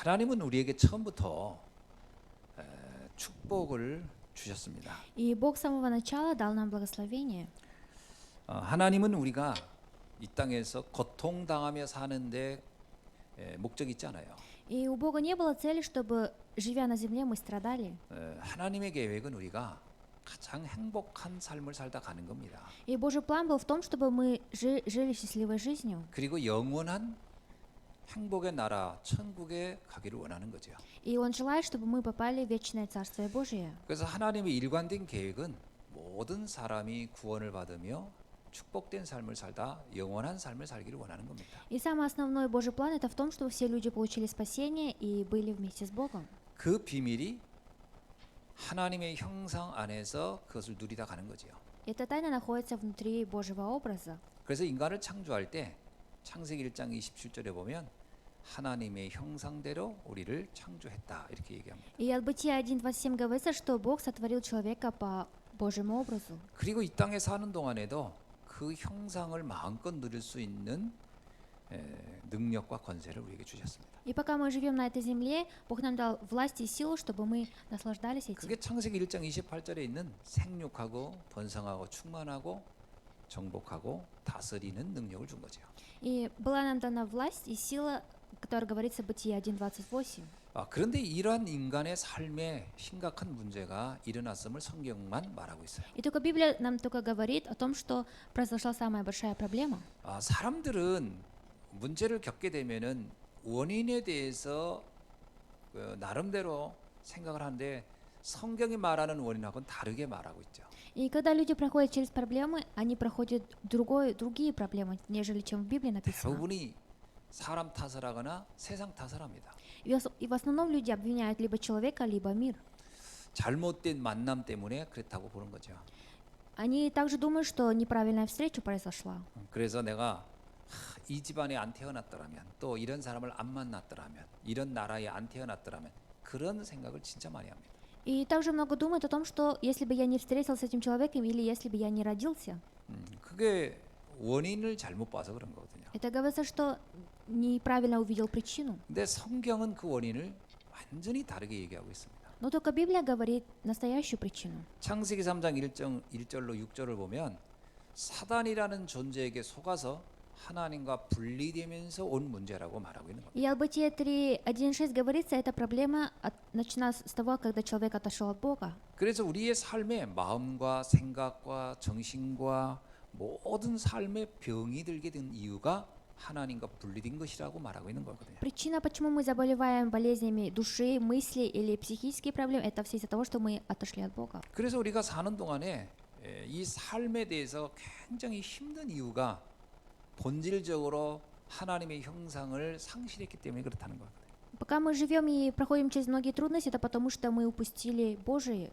하나님은 우리에게 처음부터 축복을 주셨습니다. И Бог с самого начала дал нам благословение. 하나님은 우리가 이 땅에서 고통당하며 사는데 목적이 있지 않아요. И у Бога не было цели, чтобы, живя на земле, мы страдали. 하나님의 계획은 우리가 가장 행복한 삶을 살다 가는 겁니다. И Божий план был в том, чтобы мы жили счастливой жизнью. 그리고 영원한 행복의 나라 천국에 가기를 원하는 거죠. И Он желает, чтобы мы попали в вечное Царствие Божие. 그래서 하나님의 일관된 계획은 모든 사람이 구원을 받으며 축복된 삶을 살다 영원한 삶을 살기를 원하는 겁니다. И самый основной Божий план это в том, чтобы все люди получили спасение и были вместе с Богом. 그 비밀이 하나님의 형상 안에서 그것을 누리다 가는 거지요. Эта тайна находится внутри Божьего образа. 그래서 인간을 창조할 때 창세기 1장 27절에 보면 하나님의 형상대로 우리를 창조했다 이렇게 얘기합니다. И от Бытия 1:27 говорится, что Бог сотворил человека по Божьему образу. 그리고 이 땅에 사는 동안에도 그 형상을 마음껏 누릴 수 있는 능력과 권세를 우리에게 주셨습니다. И пока мы живем на этой земле, Бог нам дал власть и силу, чтобы мы наслаждались этим. 그게 창세기 1장 28절에 있는 생육하고 번성하고 충만하고 정복하고 다스리는 능력을 준 거죠. И была нам дана власть и сила, которая говорится в Бытие 1:28. 그런데 이러한 인간의 삶에 심각한 문제가 일어났음을 성경만 말하고 있어요. И только Библия нам только говорит о том, что произошла самая большая проблема. 사람들은 문제를 겪게 되면은 원인에 대해서 나름대로 생각을 하는데 성경이 말하는 원인하고는 다르게 말하고 있죠. И когда люди проходят через проблемы, они проходят другие проблемы, нежели чем в Библии написано. 대부분이 사람 탓을 하거나 세상 탓을 합니다. И в основном люди обвиняют либо человека, либо мир. 잘못된 만남 때문에 그렇다고 보는 거죠. Они также думают, что неправильная встреча произошла. 그래서 내가 이 집안에 안 태어났더라면 또 이런 사람을 안 만났더라면 이런 나라에 안 태어났더라면 그런 생각을 진짜 많이 합니다. И также много думают о том, что если бы я не встретился с этим человеком или если бы я не родился. 그게 원인을 잘못 봐서 그런 거거든요. Это говорится, что неправильно увидел причину. 근데 성경은 그 원인을 완전히 다르게 얘기하고 있습니다. Но только Библия говорит настоящую причину. 창세기 3장 1절로 6절을 보면 사단이라는 존재에게 속아서 하나님과 분리되면서 온 문제라고 말하고 있는 겁니다. И о Бытие 3:1-6 говорится, эта проблема начиная с того, когда человек отошел от Бога. 그래서 우리의 삶의 마음과 생각과 정신과 모든 삶의 병이 들게 된 이유가 하나님과 분리된 것이라고 말하고 있는 거거든요. Причина, почему мы заболеваем болезнями души, мысли или психические проблемы, это все из-за того, что мы отошли от Бога. 그래서 우리가 사는 동안에 이 삶에 대해서 굉장히 힘든 이유가 본질적으로 하나님의 형상을 상실했기 때문에 그렇다는 거거든요. Пока мы живем и проходим через многие трудности, это потому что мы упустили Божие.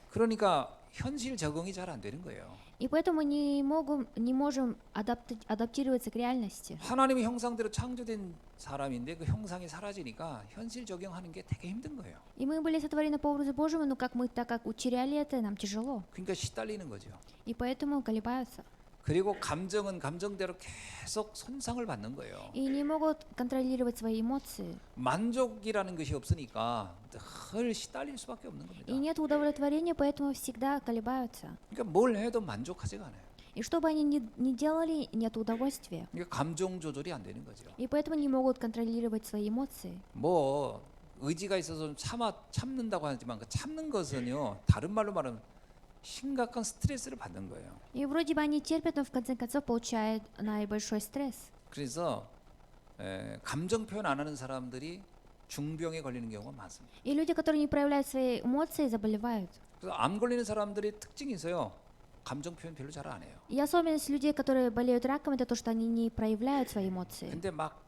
그러니까 현실 적응이 잘 안 되는 거예요. И поэтому не можем адаптироваться к реальности. 하나님의 형상대로 창조된 사람인데 그 형상이 사라지니까 현실 적용하는 게 되게 힘든 거예요. И мы были сотворены по образу Божьему, но так как утеряли это, нам тяжело. 그러니까 시달리는 거죠. И поэтому колебаются. 그리고 감정은 감정대로 계속 손상을 받는 거예요. И не могут контролировать свои эмоции. 만족이라는 것이 없으니까 늘 시달릴 수밖에 없는 겁니다. И нет удовлетворения, поэтому всегда колебаются. 그러니까 뭘 해도 만족하지가 않아요. И что бы они ни делали, нет удовольствия. 그러니까 감정 조절이 안 되는 거죠. И поэтому не могут контролировать свои эмоции. 뭐 의지가 있어서 참는다고 하지만 그 참는 것은요 다른 말로 말하면 심각한 스트레스를 받는 거예요. И вроде бы они терпят, но в конце концов получают наибольшой стресс. 그래서 감정 표현 안 하는 사람들이 중병에 걸리는 경우가 많습니다. И люди, которые не проявляют свои эмоции, заболевают. 그래서 암 걸리는 사람들이 특징이 있어요. 감정 표현 별로 잘 안 해요. И особенность людей, которые болеют раком, это то, что они не проявляют свои эмоции. 근데 막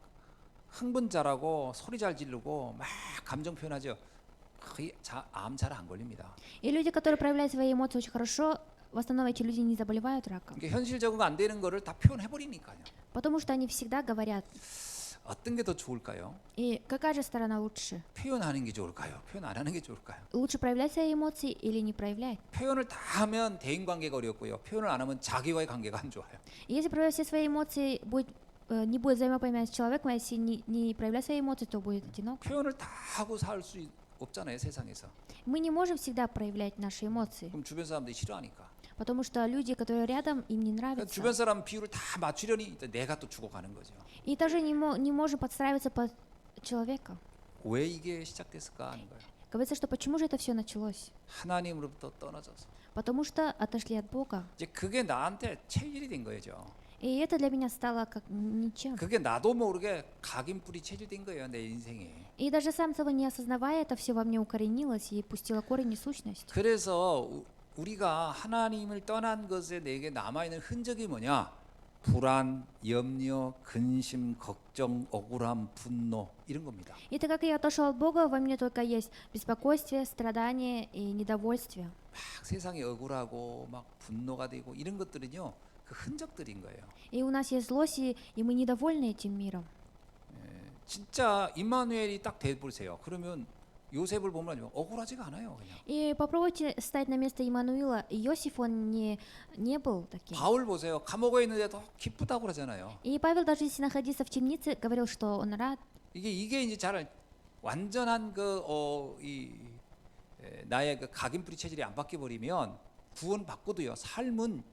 흥분 잘하고 소리 잘 지르고 막 감정 표현하죠. 거의 암 잘 안 걸립니다. И люди, которые проявляют свои эмоции очень хорошо, в основном эти люди не заболевают раком. 그러니까 현실 적응 안 되는 거를 다 표현해 버리니까요. Потому что они всегда говорят. 어떤 게 더 좋을까요? И какая же сторона лучше? 표현하는 게 좋을까요? 표현 안 하는 게 좋을까요? Лучше проявлять свои эмоции или не проявлять? 표현을 다 하면 대인 관계가 어렵고요. 표현을 안 하면 자기와의 관계가 안 좋아요. Если проявлять все свои эмоции будет не будет взаимопонимания с человеком, а если не проявлять свои эмоции, то будет одиноко. 표현을 다 하고 살 수 없잖아요, 세상에서. Мы не можем всегда проявлять наши эмоции, 그럼 주변 사람들이 싫어하니까. потому что люди, которые рядом, им не 그러니까 нравится. 주변 사람 비율을 다 맞추려니 내가 또 죽어가는 거죠. И также не можем подстраиваться под человека. 왜 이게 시작됐을까 하는 거예요. Говорится, что почему же это все началось? 하나님으로부터 떠나져서. Потому что отошли от Бога. 이제 그게 나한테 체질이 된 거죠. И это для меня стало как ничем. 그게 나도 모르게 각인뿌리 체질된 거예요, 내 인생에. И даже сам того не осознавая, это все во мне укоренилось и пустило корень и сущность. 그래서 우리가 하나님을 떠난 것에 내게 남아있는 흔적이 뭐냐? 불안, 염려, 근심, 걱정, 억울함, 분노 이런 겁니다. И так как я отошел от Бога, во мне только есть беспокойствие, страдание и недовольствие. 막 세상이 억울하고 막 분노가 되고 이런 것들은요, 그 흔적들인 거예요. И у нас есть злость, и мы недовольны этим миром. 진짜 임마누엘이 딱 돼보세요. 그러면 요셉을 보면 억울하지가 않아요, 그냥. И попробуйте стать на место Иммануила. Иосиф, он не был таким. 바울 보세요. 감옥에 있는데도 기쁘다고 그러잖아요. И Павел, даже если находился в темнице, говорил, что он рад. 이게 이제 잘 완전한 나의 그 각인뿌리 체질이 안 바뀌어 버리면 구원 받고도요, 삶은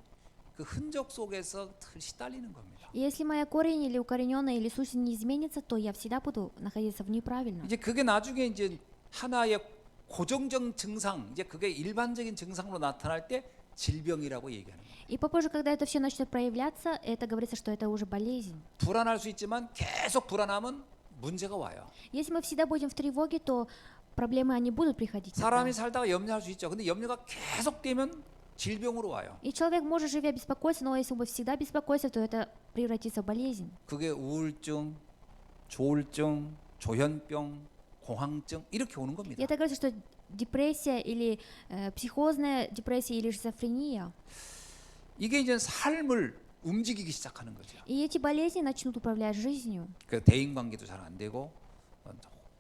그 흔적 속에서 시달리는 겁니다. И если моя корень или укорененная или сущность не изменится, то я всегда буду находиться в неправильном. 이제 그게 나중에 이제 하나의 고정적 증상, 이제 그게 일반적인 증상으로 나타날 때 질병이라고 얘기하는 거예요. И попозже, когда это все начнет проявляться, это говорится, что это уже болезнь. 불안할 수 있지만 계속 불안하면 문제가 와요. Если мы всегда будем в тревоге, то проблемы они будут приходить. 사람이 살다가 염려할 수 있죠. 근데 염려가 계속되면 질병으로 와요. И человек может, живя, беспокоиться, но если он будет всегда беспокоиться, то это превратится в болезнь. 그게 우울증, 조울증, 조현병, 공황증 이렇게 오는 И 겁니다. это говорится, что депрессия или психозная депрессия или шизофрения. 이게 이제 삶을 움직이기 시작하는 거죠. И эти болезни начнут управлять жизнью. 그 대인 관계도 잘 안 되고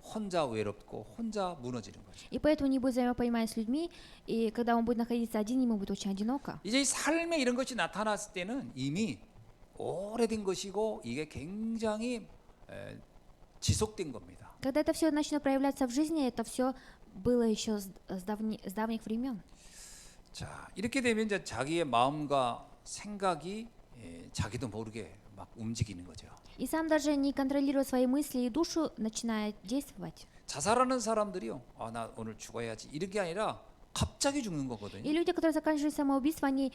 혼자 외롭고 혼자 무너지는 거죠. И поэтому не будет взаимопонимания с людьми, и когда он будет находиться один, ему будет очень одиноко. 이제 이 삶에 이런 것이 나타났을 때는 이미 오래된 것이고 이게 굉장히 지속된 겁니다. Когда это все начнет проявляться в жизни, это все было еще с давних времен. 자, 이렇게 되면 이제 자기의 마음과 생각이 자기도 모르게 막 움직이는 거죠. И сам даже не контролируя свои мысли и душу, начинает действовать. 자살하는 사람들이요, 나 오늘 죽어야지 이런 게 아니라 갑자기 죽는 거거든요. И люди, которые заканчивают самоубийство, они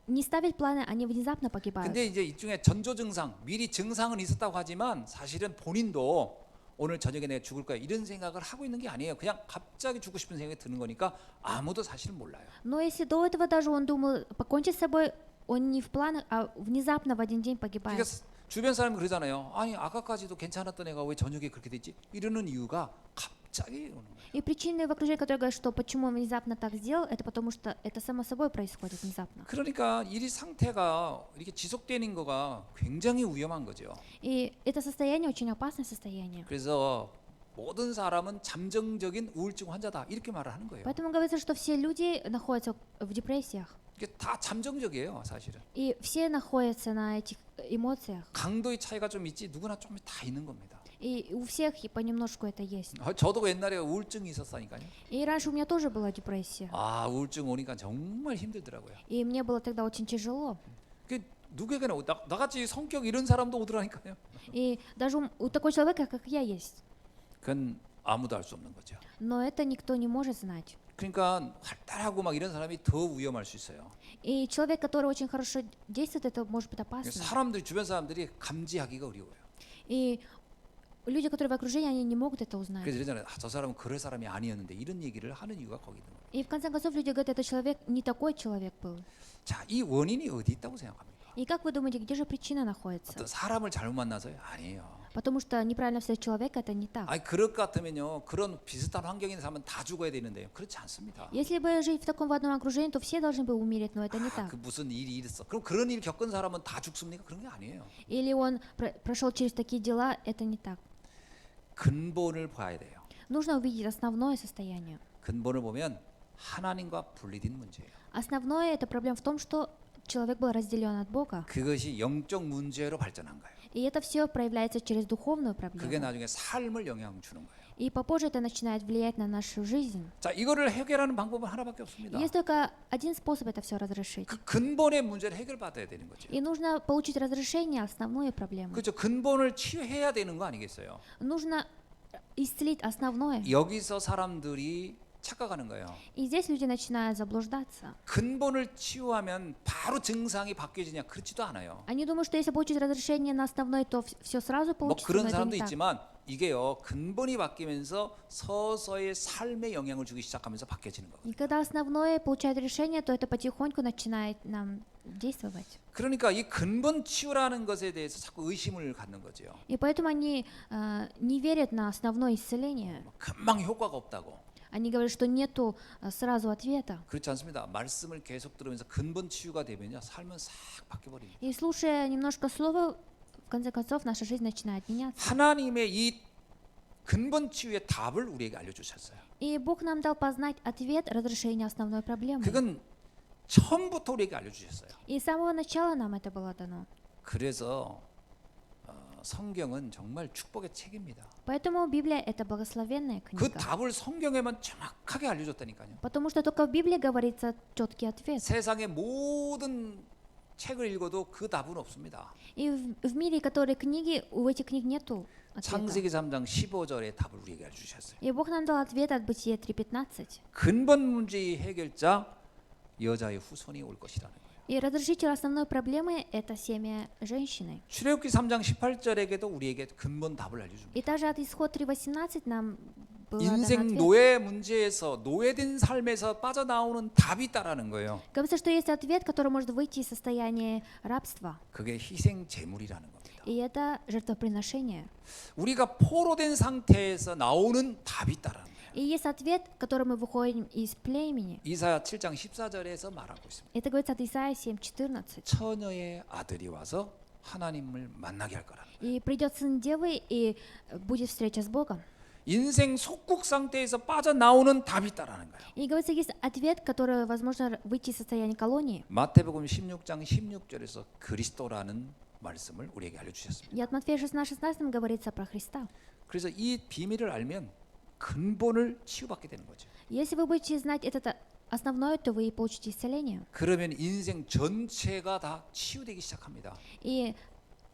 не ставят планы, они внезапно погибают. 근데 이제 이 중에 전조 증상, 미리 증상은 있었다고 하지만 사실은 본인도 오늘 저녁에 내가 죽을 거야 이런 생각을 하고 있는 게 아니에요. 그냥 갑자기 죽고 싶은 생각이 드는 거니까 아무도 사실은 몰라요. Но если до этого даже он думал покончить с собой, он не в планах, а внезапно в один день погибает. 그러니까 주변 사람이 그러잖아요. 아니 아까까지도 괜찮았던 애가 왜 저녁에 그렇게 됐지? 이러는 이유가 갑자기 오는 거예요. И причины в окружении, которые говорят, что почему он внезапно так сделал, это потому что это само собой происходит внезапно. 그러니까 이 상태가 이렇게 지속되는 거가 굉장히 위험한 거죠. И это состояние очень опасное состояние. 그래서 모든 사람은 잠정적인 우울증 환자다 이렇게 말을 하는 거예요. Поэтому говорится, что все люди находятся в депрессиях. 이게 다 잠정적이에요, 사실은. И все находятся на этих эмоциях. 강도의 차이가 좀 있지 누구나 좀 다 있는 겁니다. И у всех и понемножку это есть. 저도 옛날에 우울증이 있었으니까요. И раньше у меня тоже была депрессия. 우울증 오니까 정말 힘들더라고요. И мне было тогда очень тяжело. 그 누구에게나 나같이 성격 이런 사람도 오더라니까요. И даже у такого человека, как я, есть. 그건 아무도 알 수 없는 거죠. Но это никто не может знать. 그러니까 활달하고 막 이런 사람이 더 위험할 수 있어요. И человек, который очень хорошо действует, это может быть опасно. 주변 사람들이 감지하기가 어려워요. И люди, которые в окружении, они не могут это узнать. 그래서 이러잖아요. 저 사람은 그럴 사람이 아니었는데 이런 얘기를 하는 이유가 거기 있는 거예요. И в конце концов люди говорят, этот человек не такой человек был. 자, 이 원인이 어디 있다고 생각합니까? И как вы думаете, где же причина находится? 어떤 사람을 잘못 만나서요? 아니에요. Потому что неправильно встретить человека, это не так. 아니 그럴 것 같으면요, 그런 비슷한 환경에 있는 사람은 다 죽어야 되는데요. 그렇지 않습니다. Если бы жить в таком в одном окружении, то все должны бы умереть, но это не так. 그 무슨 일이 있어? 그럼 그런 일 겪은 사람은 다 죽습니까? 그런 게 아니에요. Или он прошел через такие дела, это не так. 근본을 봐야 돼요. Нужно увидеть основное состояние. 근본을 보면 하나님과 분리된 문제예요. Основное это проблема в том, что человек был разделен от Бога. 그것이 영적 문제로 발전한 거예요. И это все проявляется через духовную 그게 проблему. 나중에 삶을 영향 주는 거예요. И попозже это начинает влиять на нашу жизнь. 자, 이거를 해결하는 방법은 하나밖에 없습니다. Есть только один способ это все разрешить. 그 근본의 문제를 해결받아야 되는 거죠. И нужно получить разрешение основной проблемы. 그렇죠. 근본을 치유해야 되는 거 아니겠어요? Нужно исцелить основное. 여기서 사람들이 착각하는 거예요. И здесь люди начинают заблуждаться. 근본을 치유하면 바로 증상이 바뀌어지냐? 그렇지도 않아요. Они думают, что если получить разрешение на основной, то все сразу 뭐 получится, 그런 но это 사람도 не так. 있지만 이게요, 근본이 바뀌면서 서서히 삶에 영향을 주기 시작하면서 바뀌어지는 거예요. И когда основное получает решение, то это потихоньку начинает нам действовать. 그러니까 이 근본 치유라는 것에 대해서 자꾸 의심을 갖는 거죠. И поэтому они не верят на основное исцеление. 금방 효과가 없다고. Они говорят, что нету сразу ответа. 그렇지 않습니다. 말씀을 계속 들으면서 근본 치유가 되면요, 삶은 싹 바뀌어 버립니다. И слушая немножко слова, в конце концов наша жизнь начинает меняться. 하나님의 이 근본 치유의 답을 우리에게 알려주셨어요. И Бог нам дал познать ответ разрешения основной проблемы. 그건 처음부터 우리에게 알려주셨어요. И с самого начала нам это было дано. 그래서 성경은 정말 축복의 책입니다. Поэтому Библия — это благословенная 그 книга. 답을 성경에만 정확하게 알려줬다니까요. Потому что только в Библии говорится четкий ответ. 세상의 모든 책을 읽어도 그 답은 없습니다. И в мире, которые книги, у этих книг нету ответа. 창세기 3장 15절의 답을 우리에게 알려주셨어요. И Бог нам дал ответ от Бытия 3:15. 근본 문제의 해결자 여자의 후손이 올 것이라는 거예요. И разрешитель основной проблемы — это семя женщины. 출애굽기 3장 18절에게도 우리에게 근본 답을 알려줍니다. И также от Исход 3:18 нам был дан 인생 ответ. 노예 문제에서 노예된 삶에서 빠져나오는 답이 있다라는 거예요. Говорится, что есть ответ, который может выйти из состояния рабства. 그게 희생 제물이라는 겁니다. И это жертвоприношение. 우리가 포로된 상태에서 나오는 답이 있다라는 거예요. И есть ответ, который мы выходим из племени. 이사야 7장 14절에서 말하고 있습니다. Это говорится от Исаия 7:14. 처녀의 아들이 와서 하나님을 만나게 할 거라는 거예요. И придет сын девы, и будет встреча с Богом. 인생 속국 상태에서 빠져나오는 답이 있다라는 거예요. И говорится, есть ответ, который возможно выйти из состояния колонии. 마태복음 16장 16절에서 그리스도라는 말씀을 우리에게 알려주셨습니다. И от Матфея 16:16 говорится про Христа. 그래서 이 비밀을 알면 근본을 치유받게 되는 거죠. Если вы будете знать это основное, то вы и получите исцеление. 그러면 인생 전체가 다 치유되기 시작합니다. И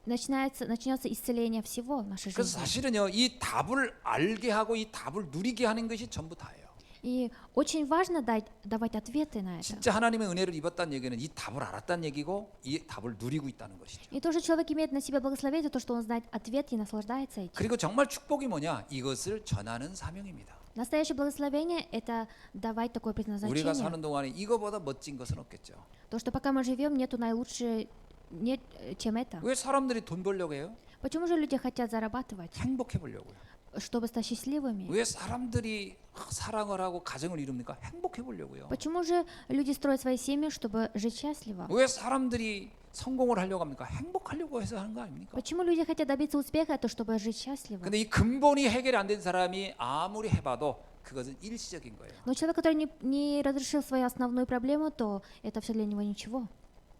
начнется исцеление всего в нашей 그래서 жизни. 사실은요, 이 답을 알게 하고 이 답을 누리게 하는 것이 전부 다예요. И очень важно давать ответы на это. 진짜 하나님의 은혜를 입었다는 얘기는 이 답을 알았다는 얘기고 이 답을 누리고 있다는 것이죠. И то, что человек имеет на себя благословение, то, что он знает ответ и наслаждается этим. 그리고 정말 축복이 뭐냐? 이것을 전하는 사명입니다. Настоящее благословение — это давать такое 우리가 предназначение. 사는 동안에 이거보다 멋진 것은 없겠죠. То, что пока мы живем, нету наилучше, нет, чем это. 왜 사람들이 돈 벌려고 해요? Почему же люди хотят зарабатывать? 행복해 보려고요. Чтобы стать счастливыми. 왜 사람들이 사랑을 하고 가정을 이룹니까? 행복해 보려고요. Почему же люди строят свои семьи, чтобы жить счастливо? 왜 사람들이 성공을 하려고 합니까? 행복하려고 해서 하는 거 아닙니까? Почему люди хотят добиться успеха, это чтобы жить счастливо? 근데 이 근본이 해결이 안 된 사람이 아무리 해봐도 그것은 일시적인 거예요. Но человек, который не разрешил свою основную проблему, то это все для него ничего.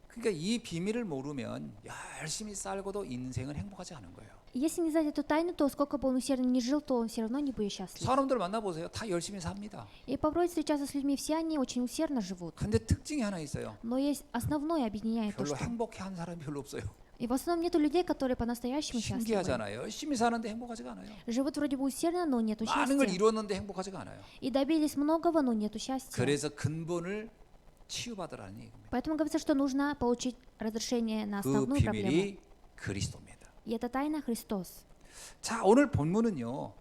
그러니까 이 비밀을 모르면 열심히 살고도 인생은 행복하지 않은 거예요. Если не знать эту тайну, то сколько бы он усердно не жил, то он все равно не будет счастлив. 사람들 만나보세요. 다 열심히 삽니다. И попробуйте встречаться с людьми, все они очень усердно живут. 근데 특징이 하나 있어요. Но есть основное, объединяет то, 별로 что... 행복해한 사람이 별로 없어요. И в основном нету людей, которые по-настоящему счастливы. 신기하잖아요. 열심히 사는데 행복하지가 않아요. Живут вроде бы усердно, но нету 많은 걸 счастья. 이뤘는데 행복하지가 않아요. И добились многого, но нету счастья. 그래서 근본을 치유받으라는 얘기입니다. Поэтому говорится, что нужно получить разрешение на 그 основную проблему. 비밀이 그리스도입니다. И это тайна Христос. 자, 오늘 본문은요.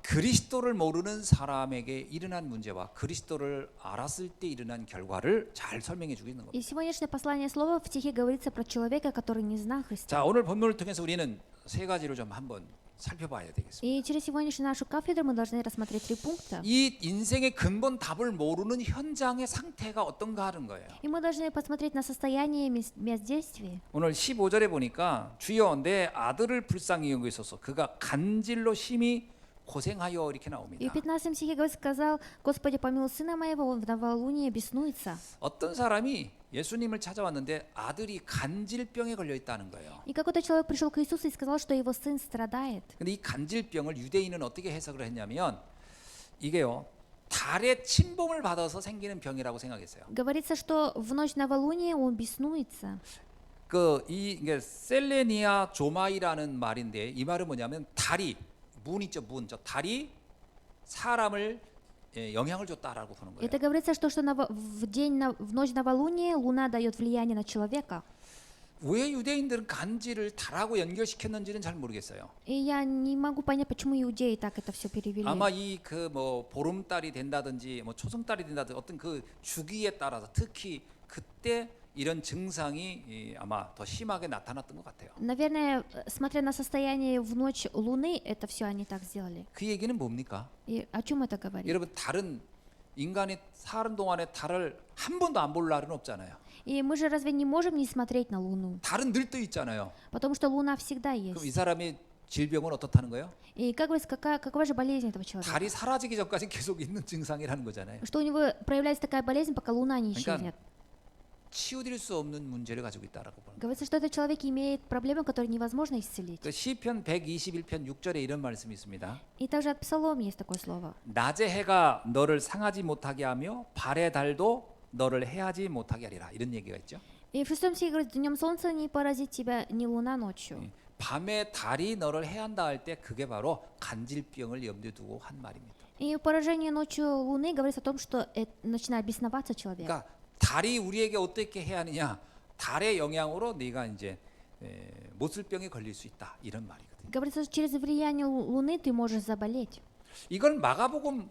그리스도를 모르는 사람에게 일어난 문제와 그리스도를 알았을 때 일어난 결과를 잘 설명해 주고 있는 겁니다. И сегодняшнее послание слова в стихе говорится про человека, который не знал Христа. 자, 오늘 본문을 통해서 우리는 세 가지로 좀 한번 살펴봐야 되겠습니다. И через сегодняшнюю нашу кафедру мы должны рассмотреть 3 пункта. 이 인생의 근본 답을 모르는 현장의 상태가 어떤가 하는 거예요. И мы должны посмотреть на состояние мест действий. 오늘 15절에 보니까 주여 내 아들을 불쌍히 여기소서 그가 간질로 심히 고생하여 이렇게 И 나옵니다. в 15 стихе Господь сказал: Господи, помилуй сына моего, он в новолуние беснуется. 어떤 사람이 예수님을 찾아왔는데 아들이 간질병에 걸려 있다는 거예요. И какой-то человек пришел к Иисусу и сказал, что его сын страдает. 근데 이 간질병을 유대인은 어떻게 해석을 했냐면 이게요. 달의 침범을 받아서 생기는 병이라고 생각했어요. Говорится, что в ночь новолуния он беснуется. 이게 셀레니아 조마이라는 말인데 이 말은 뭐냐면 달이 문 있죠, 문. 저 달이 사람을 영향을 줬다라고 보는 거예요. Это говорится, в ночь новолуния луна дает влияние на человека. 왜 유대인들은 간질을 달하고 연결시켰는지는 잘 모르겠어요. И я не могу понять, почему иудеи так это все перевели. 아마 이 보름달이 된다든지 초승달이 된다든지 어떤 그 주기에 따라서 특히 그때 이런 증상이 아마 더 심하게 나타났던 것 같아요. Наверное, смотря на состояние в ночь луны, это все они так сделали. 그 얘기는 뭡니까? И о чем это говорит? 여러분 달은 인간이 사는 동안에 달을 한 번도 안 볼 날은 없잖아요. И мы же разве не можем не смотреть на луну? 달은 늘 떠 있잖아요. Потому что луна всегда 그럼 이 есть. 사람의 질병은 어떻다는 거예요? И как говорится, какова же болезнь этого человека? 달이 사라지기 전까지 계속 있는 증상이라는 거잖아요. Что у него проявляется такая болезнь, пока луна не 그러니까 исчезнет. 치유될 수 없는 문제를 가지고 있다라고 보는 거예요. Говорится, что этот человек имеет проблемы, которые невозможно исцелить. 그 시편 121편 6절에 이런 말씀이 있습니다. И также от Псалом есть такое слово. 낮의 해가 너를 상하지 못하게 하며 발의 달도 너를 해하지 못하게 하리라. 이런 얘기가 있죠. И в 6 стихе говорится, днем солнце не поразит тебя, ни луна ночью. 밤에 달이 너를 해한다 할 때 그게 바로 간질병을 염두에 두고 한 말입니다. И поражение ночью луны говорится о том, что начинает бесноваться человек. 그러니까 달이 우리에게 어떻게 해하느냐? 달의 영향으로 네가 이제 모슬병에 걸릴 수 있다. 이런 말이거든요. Говорится, что через влияние луны ты можешь заболеть. 이걸 마가복음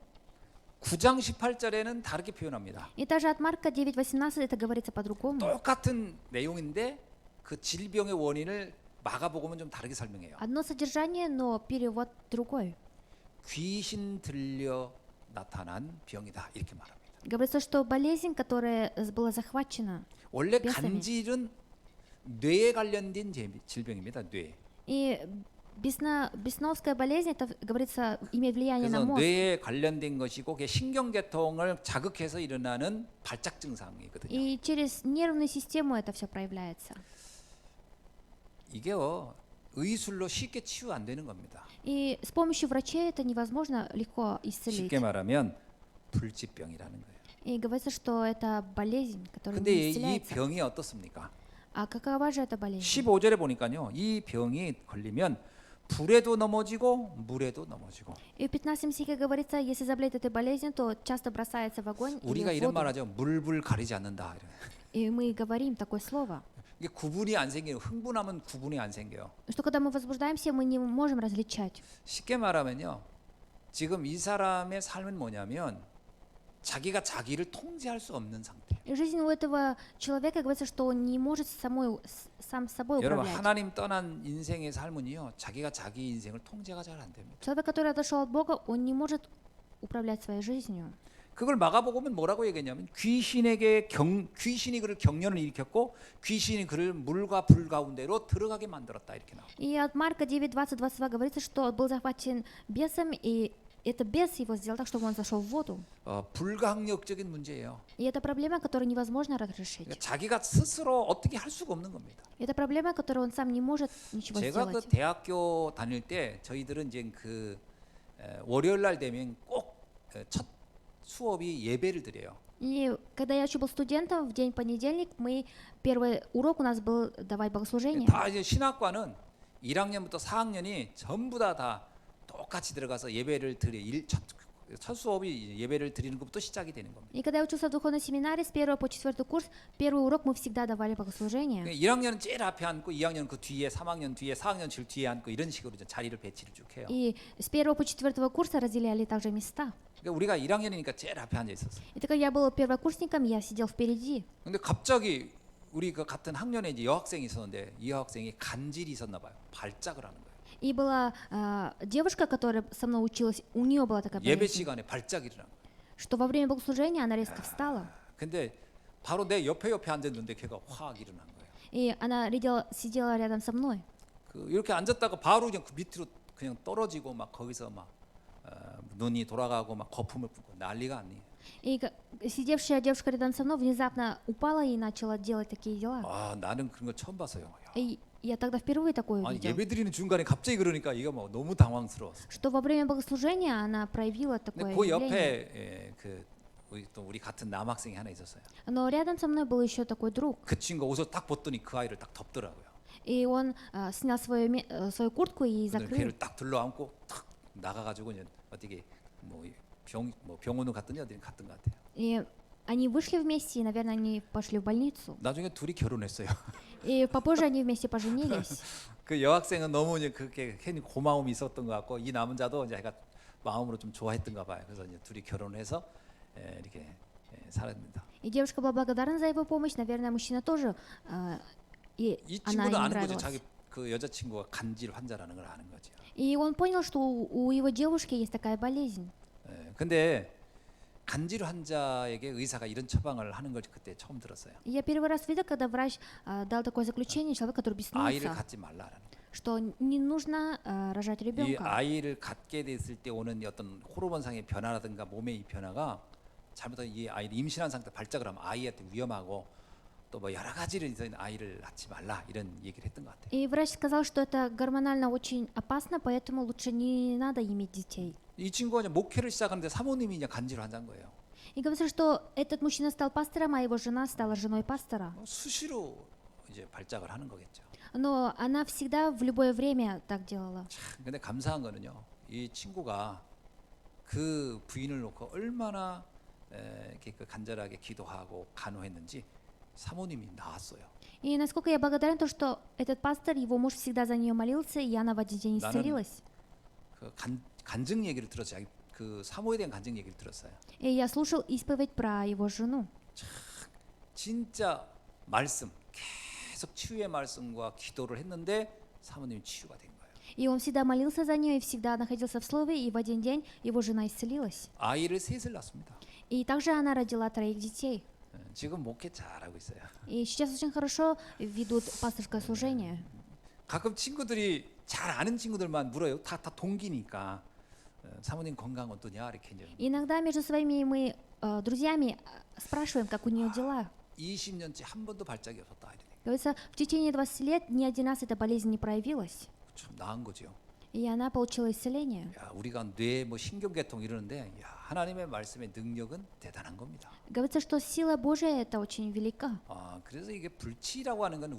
9장 18절에는 다르게 표현합니다. И даже от Марка 9:18 это говорится по-другому. 똑같은 내용인데 그 질병의 원인을 마가복음은 좀 다르게 설명해요. Одно содержание, но перевод другой. 귀신 들려 나타난 병이다 이렇게 말합니다. Говорится, что болезнь, которая была захвачена. 원래 뼈섬이. 간질은 뇌에 관련된 질병입니다. 뇌. И бесновская болезнь, это говорится, имеет влияние на 그래서 мозг. 뇌에 관련된 것이고 그게 신경계통을 자극해서 일어나는 발작 증상이거든요. И через нервную систему это все проявляется. 이게요 의술로 쉽게 치유 안 되는 겁니다. И с помощью врачей это невозможно легко исцелить. 쉽게 말하면 불치병이라는 거예요. И говорится, что это болезнь, которая 근데 не 이 исцеляется. 병이 어떻습니까? А какова же эта болезнь? 15절에 보니까요. 이 병이 걸리면 불에도 넘어지고 물에도 넘어지고. И в 15 стихе говорится, если заболеть этой болезнью, то часто бросается в огонь 우리가 или в 이런 воду. 말하죠. 물불 가리지 않는다. И мы говорим такое слово, 이게 구분이 안 생겨요. 흥분하면 구분이 안 생겨요. что когда мы возбуждаемся, мы не можем различать. 쉽게 말하면요. 지금 이 사람의 삶은 뭐냐면 자기가 자기를 통제할 수 없는 상태. И жизнь у этого человека говорится, что он не может сам собой 여러분 управлять. 하나님 떠난 인생의 삶은요. 자기가 자기 인생을 통제가 잘 안 됩니다. Человек, который отошел от Бога, он не может управлять своей жизнью. 그걸 마가복음은 뭐라고 얘기했냐면 귀신이 그를 경련을 일으켰고 귀신이 그를 물과 불 가운데로 들어가게 만들었다 이렇게 나와. И от Марка 9:20-22 говорится, что он был захвачен бесом, и это бес его сделал так, чтобы он зашел в воду. 불가항력적인 문제예요. И это проблема, которую невозможно разрешить. 그러니까 자기가 스스로 어떻게 할 수가 없는 겁니다. Это проблема, которую он сам не может ничего 제가 그 сделать. 대학교 다닐 때 저희들은 이제 월요일 날 되면 꼭 첫 수업이 예배를 드려요. И когда я еще был студентом, в день понедельник, первый урок у нас был «Давай богослужение». 다 이제 신학과는 1학년부터 4학년이 전부 다 똑같이 들어가서 예배를 첫 수업이 예배를 드리는 것부터 시작이 되는 겁니다. И когда я учился в духовной семинарии с 1 по 4 курс, первый урок мы всегда давали богослужение. 1학년은 제일 앞에 앉고 2학년은 그 뒤에 3학년 뒤에 4학년 제일 뒤에 앉고 이런 식으로 이제 자리를 배치를 쭉 해요. И с 1 по 4 курса разделяли также места. 그러니까 우리가 1학년이니까 제일 앞에 앉아 있었어요. И так как я был первокурсником, я сидел впереди. 근데 갑자기 우리 그 같은 학년에 이제 여학생이 있었는데 이 여학생이 간질이 있었나 봐요. 발작을 하는 거예요. И была девушка, которая со мной училась, у нее была такая 예배 болезнь, 시간에 발작이 일어난 거예요. что во время богослужения она резко встала. 근데 바로 내 옆에 앉았는데 걔가 확 일어난 거예요. И она сидела рядом со мной. 이렇게 앉았다가 바로 그냥 그 밑으로 그냥 떨어지고 막 거기서 막 눈이 돌아가고 막 거품을 뿜고 난리가 아니에요. И сидевшая девушка рядом со мной внезапно упала и начала делать такие дела. 아, 나는 그런 거 처음 봤어요. 야, И я тогда впервые такое 아니, увидел. 예배드리는 중간에 갑자기 그러니까 이거 뭐 너무 당황스러웠어. Что во время богослужения она проявила 근데 такое 그 явление. 옆에 우리 같은 남학생이 하나 있었어요. Но рядом со мной был еще такой друг. 그 친구 옷을 딱 벗더니 그 아이를 딱 덮더라고요. И он снял свою куртку и 그다음에 закрыл. 걔를 딱 들러안고 탁 나가가지고 이제 어떻게 뭐 병원을 갔더니 어디 갔던 것 같아요. И они вышли вместе, и, наверное, они пошли в больницу. 나중에 둘이 결혼했어요. И попозже они вместе поженились. 그 여학생은 너무 이제 그렇게 괜히 고마움이 있었던 것 같고 이 남자도 이제 애가 마음으로 좀 좋아했던가 봐요. 그래서 이제 둘이 결혼해서 이렇게 살았습니다. И девушка была благодарна за его помощь. Наверное, мужчина тоже. И 이 она 친구도 ему 아는 거죠. нравилась. 자기 그 여자친구가 간질 환자라는 걸 아는 거죠. И он понял, что у его девушки есть такая болезнь. 근데 간질 환자에게 의사가 이런 처방을 하는 걸 그때 처음 들었어요. И я первый раз видел, когда врач дал такое заключение человеку, который 아이를 беснуется, 갖지 말라라는 거. что не нужно рожать 이 ребенка. 아이를 갖게 됐을 때 오는 어떤 호르몬상의 변화라든가 몸의 이 변화가 잘못하면 이 아이를 임신한 상태 발작을 하면 아이한테 위험하고 또 뭐 여러 가지로 해서 아이를 낳지 말라 이런 얘기를 했던 것 같아요. И врач сказал, что это гормонально очень опасно, поэтому лучше не надо иметь детей. 이 친구가 이제 목회를 시작하는데 사모님이 이제 간질 환자인 거예요. И говорится, что этот мужчина стал пастором, а его жена стала женой пастора. 수시로 이제 발작을 하는 거겠죠. Но она всегда в любое время так делала. 참, 근데 감사한 거는요. 이 친구가 그 부인을 놓고 얼마나 이렇게 그 간절하게 기도하고 간호했는지 사모님이 나았어요. И насколько я благодарен, то, что этот пастор, его муж всегда за нее молился, и она в один день исцелилась. 그 간증 얘기를 들었어요. 그 사모에 대한 간증 얘기를 들었어요. И я слушал исповедь про его жену. 진짜 말씀 계속 치유의 말씀과 기도를 했는데 사모님이 치유가 된 거예요. И он всегда молился за нее, и всегда находился в слове, и в один день его жена исцелилась. 아이를 셋을 낳습니다. И также она родила 3 детей. 지금 목회 잘하고 있어요. И сейчас очень хорошо ведут пасторское служение. 가끔 친구들이 잘 아는 친구들만 물어요. 다 동기니까. 사모님 건강 어떠냐 이렇게 이제. Иногда между своими мы друзьями спрашиваем, как у нее дела. 20년째 한 번도 발작이 없었다. 이러니까. Говорится, в течение 20 лет ни один раз эта болезнь не проявилась. 참 나은 거죠. И она получила исцеление. 야, 우리가 뇌 뭐 신경계통 이러는데 야, 하나님의 말씀의 능력은 대단한 겁니다. Говорится, что сила Божия это очень велика. 아, 그래서 이게 불치라고 하는 건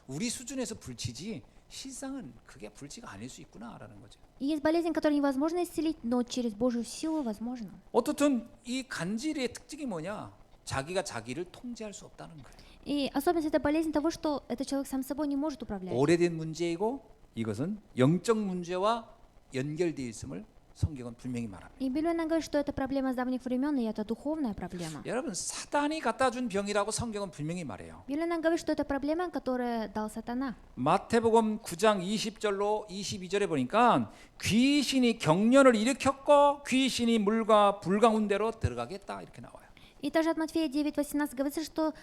우리 수준에서 불치지 실상은 그게 불치가 아닐 수 있구나라는 거죠. И есть болезнь, которую невозможно исцелить, но через Божью силу возможно. 어떻든 이 간질의 특징이 뭐냐? 자기가 자기를 통제할 수 없다는 거예요. И особенность этой болезни того, что этот человек сам собой не может управлять. 오래된 문제이고 이것은 영적 문제와 연결되어 있음을 성경은 분명히 말합니다. И Библия говорит, что это проблема с давних времен, и это духовная проблема. 여러분 사단이 갖다 준 병이라고 성경은 분명히 말해요. Библия говорит, что это проблема, которую дал сатана. 마태복음 9장 20절로 22절에 보니까 귀신이 경련을 일으켰고 귀신이 물과 불 가운데로 들어가겠다 이렇게 나와요. И также от Матфея 9:18 говорится, что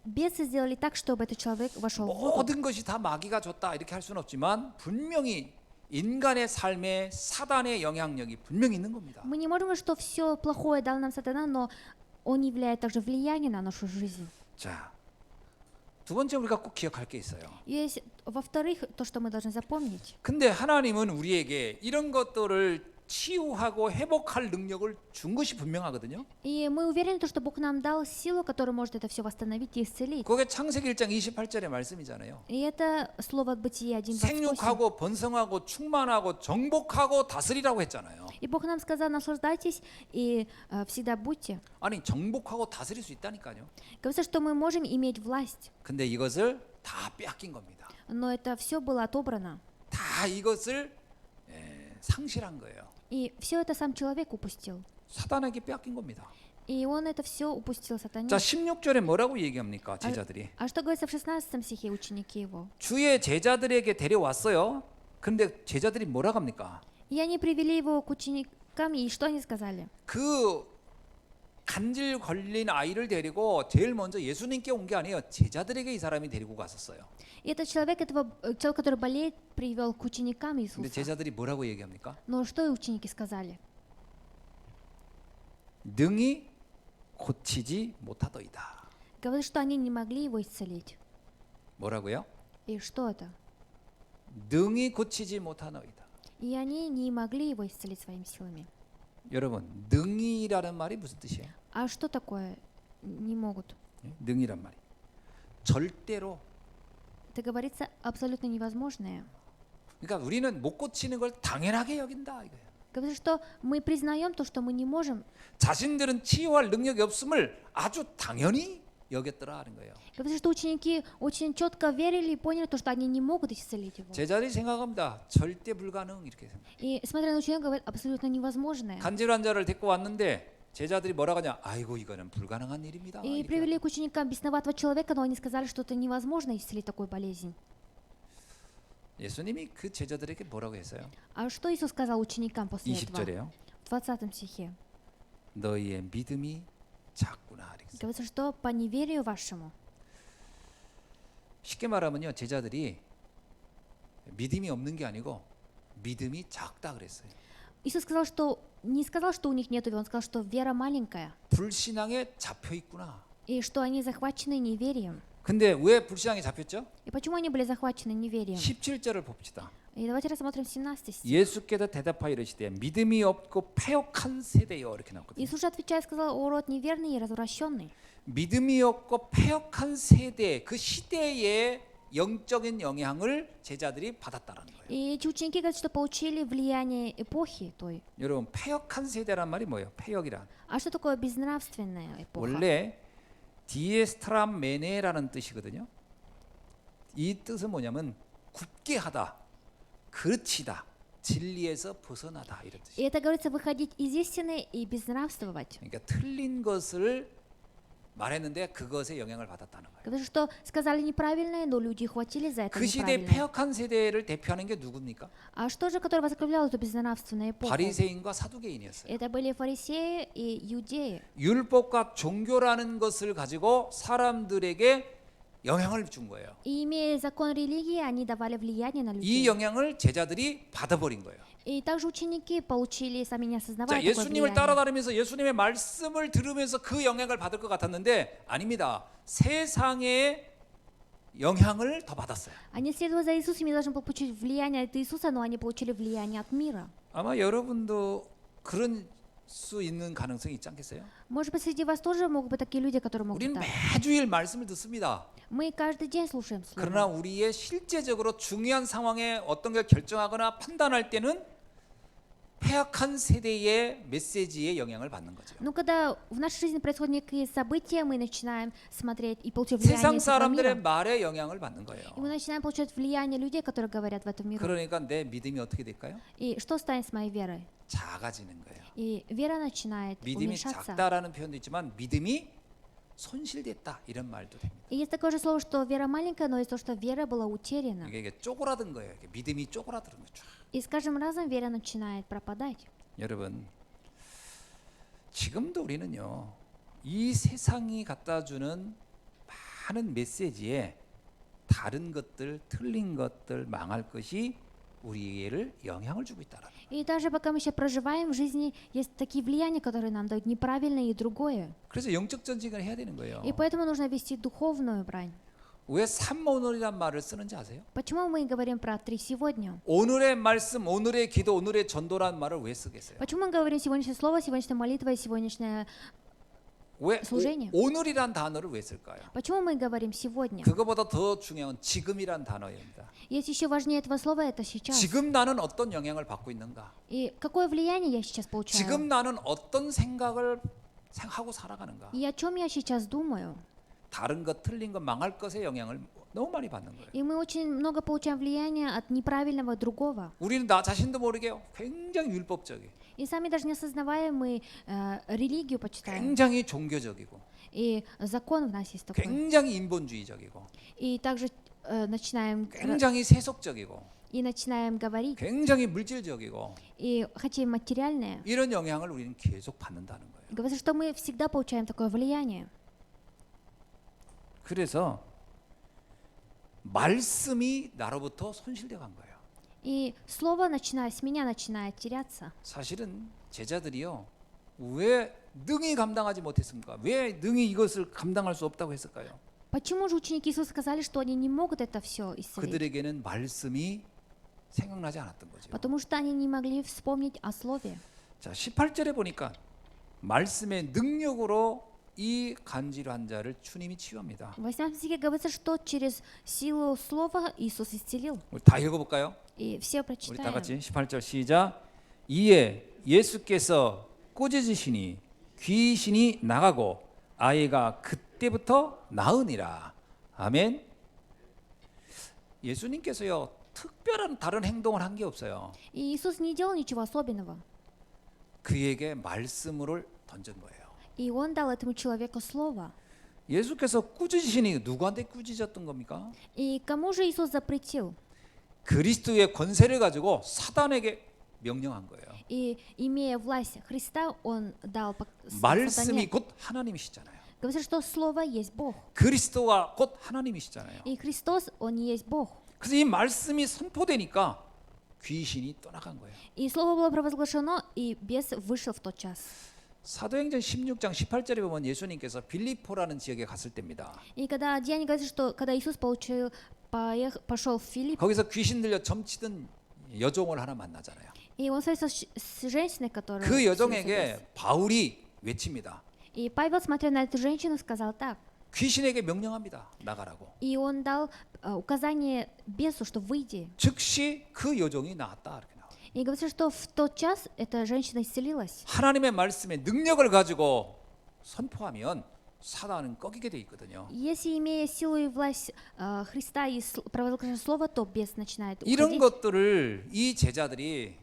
бесы сделали так, чтобы этот человек вошел в воду. 모든 것이 다 마귀가 줬다 이렇게 할 수는 없지만 분명히 인간의 삶에 사단의 영향력이 분명히 있는 겁니다. Мы не можем говорить, что все плохое дал нам сатана, но он являет также влияние на нашу жизнь. 자, 두 번째 우리가 꼭 기억할 게 있어요. И во-вторых, то, что мы должны запомнить. 근데 하나님은 우리에게 이런 것들을 치유하고 회복할 능력을 준 것이 분명하거든요. И мы уверены, что Бог нам дал силу, которая может это все восстановить и исцелить. 그게 창세기 1장 28절의 말씀이잖아요. И это слово от Бытия 1:28. 생육하고 번성하고 충만하고 정복하고 다스리라고 했잖아요. И Бог нам сказал, наслаждайтесь и всегда будьте. 아니 정복하고 다스릴 수 있다니까요. Говорится, что мы можем иметь власть, 근데 이것을 다 빼앗긴 겁니다. но это все было отобрано. 다 이것을 상실한 거예요. И все это сам человек упустил. 사단에게 빼앗긴 겁니다. И он это все упустил сатане. 자, 16절에 뭐라고 얘기합니까? 제자들이. А что говорится в 16 стихе ученики его? 주의 제자들에게 데려왔어요. 근데 제자들이 뭐라고 합니까? И они привели его к ученикам, и что они сказали? 그 간질 걸린 아이를 데리고 제일 먼저 예수님께 온 게 아니에요. 제자들에게 이 사람이 데리고 갔었어요. И этот человек, человек, который болеет, привел к ученикам 근데 Иисуса. 제자들이 뭐라고 얘기합니까? Но что и ученики сказали? 능히 고치지 못하더이다. Говорит, что они не могли его исцелить. 뭐라고요? И что это? 능히 고치지 못하더이다. И они не могли его исцелить своими силами. 여러분, 능히라는 말이 무슨 뜻이에요? А что такое не могут? 능히란 말이 절대로. Это говорится абсолютно невозможное. 그러니까 우리는 못 고치는 걸 당연하게 여긴다 이거예요. Говорит, что мы признаем то, что мы не можем. 자신들은 치유할 능력이 없음을 아주 당연히 여겼더라 하는 거예요. Говорит, что ученики очень четко верили и поняли то, что они не могут исцелить его. 제자들이 생각합니다. 절대 불가능 이렇게 생각. И смотря на учеников, говорит, абсолютно невозможное. 간질 환자를 데리고 왔는데 제자들이 뭐라고 하냐? 아이고 이거는 불가능한 일입니다. И 이렇게 привели к ученикам бесноватого человека, но они сказали, что это невозможно исцелить такую болезнь. 예수님이 그 제자들에게 뭐라고 했어요? А что Иисус сказал ученикам после этого? 20절에요. В 20 стихе. 너희의 믿음이 작구나. 이렇게. Говорится, что по неверию вашему. 쉽게 말하면요, 제자들이 믿음이 없는 게 아니고 믿음이 작다 그랬어요. Иисус сказал, что не сказал, что у них нет веры, он сказал, что вера маленькая, 불신앙에 잡혀 있구나. и что они захвачены неверием. 근데 왜 불신앙에 잡혔죠? И почему они были захвачены неверием? 17절을 봅시다. И давайте рассмотрим 17 стих. 예수께서 대답하여 이르시되 믿음이 없고 패역한 세대여 이렇게 나왔거든요. Иисус же отвечая сказал: «О род неверный и развращенный». 믿음이 없고 패역한 세대 그 시대의 영적인 영향을 제자들이 받았다라는 거예요. И эти ученики говорят, что получили влияние эпохи той. 여러분 패역한 세대란 말이 뭐예요? 패역이란 А что такое безнравственная эпоха? 원래 디에스트라메네라는 뜻이거든요. 이 뜻은 뭐냐면 굳게 하다, 그르치다, 진리에서 벗어나다 이런 뜻이에요. И это говорится выходить из истины и безнравствовать. 그러니까 틀린 것을 말했는데 그것에 영향을 받았다는 거예요. Говорится, что сказали неправильное, но люди хватили за это 그 시대 неправильное. 패역한 세대를 대표하는 게 누굽니까? А что же, который возглавлял эту безнравственную эпоху? 바리새인과 사두개인이었어요. Это были фарисеи и иудеи. 율법과 종교라는 것을 가지고 사람들에게 영향을 준 거예요. И имея закон религии, они давали влияние на 이 людей. 영향을 제자들이 받아버린 거예요. И также ученики получили, сами не 자, осознавая такое 예수님을 влияние. 따라다니면서 예수님의 말씀을 들으면서 그 영향을 받을 것 같았는데 아닙니다. 세상의 영향을 더 받았어요. Они, следуя за Иисусом, не должны были получить влияние от Иисуса, но они получили влияние от мира. 아마 여러분도 그런 수 있는 가능성이 있지 않겠어요? Может быть, среди вас тоже могут быть такие люди, которые могут 우리는 так. 매주일 말씀을 듣습니다. Мы каждый день слушаем 그러나 Слово. 우리의 실제적으로 중요한 상황에 어떤 걸 결정하거나 판단할 때는 패역한 세대의 메시지에 영향을 받는 거죠. Но когда в нашей жизни происходят некие события, мы начинаем смотреть и получать влияние 세상 с этого 사람들의 мира. 말에 영향을 받는 거예요. И мы начинаем получать влияние людей, которые говорят в этом мире. 그러니까 내 믿음이 어떻게 될까요? И что станет с моей верой? 작아지는 거예요. И вера начинает 믿음이 уменьшаться. 작다라는 표현도 있지만 믿음이 손실됐다 이런 말도 됩니다. И есть такое же слово, что вера маленькая, но есть то, что вера была утеряна. 이게 쪼그라든 거예요. 이게 믿음이 쪼그라드는 거죠. И с каждым разом вера начинает пропадать. 여러분 지금도 우리는요 이 세상이 갖다 주는 많은 메시지에 다른 것들, 틀린 것들, 망할 것이 우리를 영향을 주고 있다라는 거예요. И даже пока мы сейчас проживаем в жизни, есть такие влияния, которые нам дают неправильное и другое. 그래서 영적 전쟁을 해야 되는 거예요. И поэтому нужно вести духовную брань. 왜 삼오늘이란 말을 쓰는지 아세요? Почему мы говорим про 3 сегодня? 오늘의 말씀, 오늘의 기도, 오늘의 전도란 말을 왜 쓰겠어요? Почему мы говорим сегодняшнее слово, сегодняшняя молитва и сегодняшнее... 왜 служение. 오늘이란 단어를 왜 쓸까요? Почему мы говорим сегодня? 그거보다 더 중요한 지금이란 단어입니다. Есть еще важнее этого слова, это сейчас. 지금 나는 어떤 영향을 받고 있는가? И какое влияние я сейчас получаю? 지금 나는 어떤 생각을 하고 살아가는가? И о чем я сейчас думаю? 다른 것, 틀린 것, 망할 것에 영향을 너무 많이 받는 거예요. И мы очень много получаем влияния от неправильного другого. 우리는 나 자신도 모르게 굉장히 율법적이고 И сами даже не осознавая, мы религию почитаем. 굉장히 종교적이고 И закон в нас есть такой. 굉장히 인본주의적이고 И также начинаем 굉장히 세속적이고 и начинаем говорить 굉장히 물질적이고 и хотим материальное. 이런 영향을 우리는 계속 받는다는 거예요. Говорится, что мы всегда получаем такое влияние. 그래서 말씀이 나로부터 손실돼 간 거예요. И слово, начиная с меня, начинает теряться. 사실은 제자들이요 왜 능히 감당하지 못했습니까? 왜 능히 이것을 감당할 수 없다고 했을까요? Почему же ученики Иисуса сказали, что они не могут это все исцелить? 그들에게는 말씀이 생각나지 않았던 거죠. Потому что они не могли вспомнить о Слове. 자, 18절에 보니까 말씀의 능력으로 이 간질 환자를 주님이 치유합니다. В 8 стихе говорится, что через силу Слова Иисус исцелил. 우리 다 읽어볼까요? И все 우리 다 прочитаем. 같이 18절 시작. 이에 예수께서 꾸짖으시니 귀신이 나가고 아이가 그때부터 나으니라. 아멘. 예수님께서요 특별한 다른 행동을 한 게 없어요. И Иисус не делал ничего особенного. 그에게 말씀을 던진 거예요. И Он дал этому человеку Слово. 예수께서 꾸짖으시니 누구한테 꾸짖었던 겁니까? И кому же Иисус запретил? 그리스도의 권세를 가지고 사단에게 명령한 거예요. И имея власть Христа, Он дал 말씀이 сатане. 곧 하나님이시잖아요. Говорится, что Слово есть Бог. 그리스도가 곧 하나님이시잖아요. И Христос, Он есть Бог. 그래서 이 말씀이 선포되니까 귀신이 떠나간 거예요. И Слово было провозглашено, и бес вышел в тот час. 사도행전 16장 18절에 보면 예수님께서 빌립포라는 지역에 갔을 때입니다. И когда Деяние говорится, что когда Иисус пошел в Филипп, 거기서 귀신 들려 점치던 여종을 하나 만나잖아요. и он встретился с женщиной, которая... 그 исцелился 여종에게 бес. 바울이 외칩니다. И Павел, смотря на эту женщину, сказал так. 귀신에게 명령합니다. 나가라고. И он дал указание бесу, что выйди. 즉시 그 여종이 나왔다. 이렇게 나와요. И говорится, что в тот час эта женщина исцелилась. 하나님의 말씀의 능력을 가지고 선포하면 사단은 꺾이게 돼 있거든요. Если, имея силу и власть Христа и провозглашая слово, то бес начинает 이런 уходить. 것들을 이 제자들이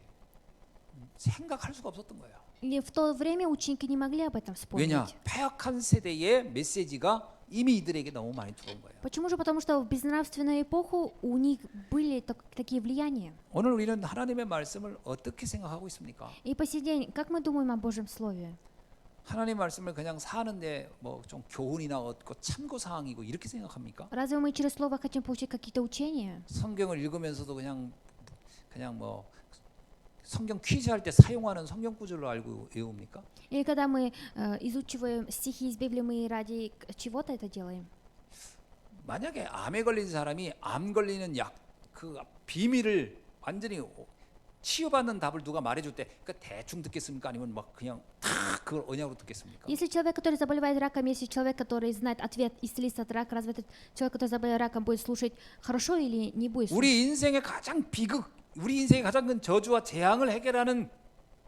생각할 수가 없었던 거예요. И в то время ученики не могли об этом 왜냐? вспомнить. 패역한 세대의 메시지가 이미 이들에게 너무 많이 들어온 거예요. Почему же? Потому что в безнравственную эпоху у них были такие влияния. 오늘 우리는 하나님의 말씀을 어떻게 생각하고 있습니까? И по сей день, как мы думаем о Божьем Слове? 하나님 말씀을 그냥 사는데 뭐 좀 교훈이나 얻고 참고 사항이고 이렇게 생각합니까? Разве мы через Слово хотим получить какие-то учения? 성경을 읽으면서도 그냥 뭐 성경 퀴즈 할 때 사용하는 성경 구절로 알고 외웁니까? Или когда мы изучиваем стихи из Библии, мы ради чего-то это делаем? 만약에 암에 걸린 사람이 암 걸리는 약 그 비밀을 완전히 치유받는 답을 누가 말해줄 때 그러니까 대충 듣겠습니까? 아니면 막 그냥 다 그걸 언약으로 듣겠습니까? Если человек, который заболевает раком, если человек, который знает ответ, исцелится от рака, разве этот человек, который заболел раком, будет слушать хорошо или не будет слушать? 우리 인생의 가장 비극, 우리 인생의 가장 큰 저주와 재앙을 해결하는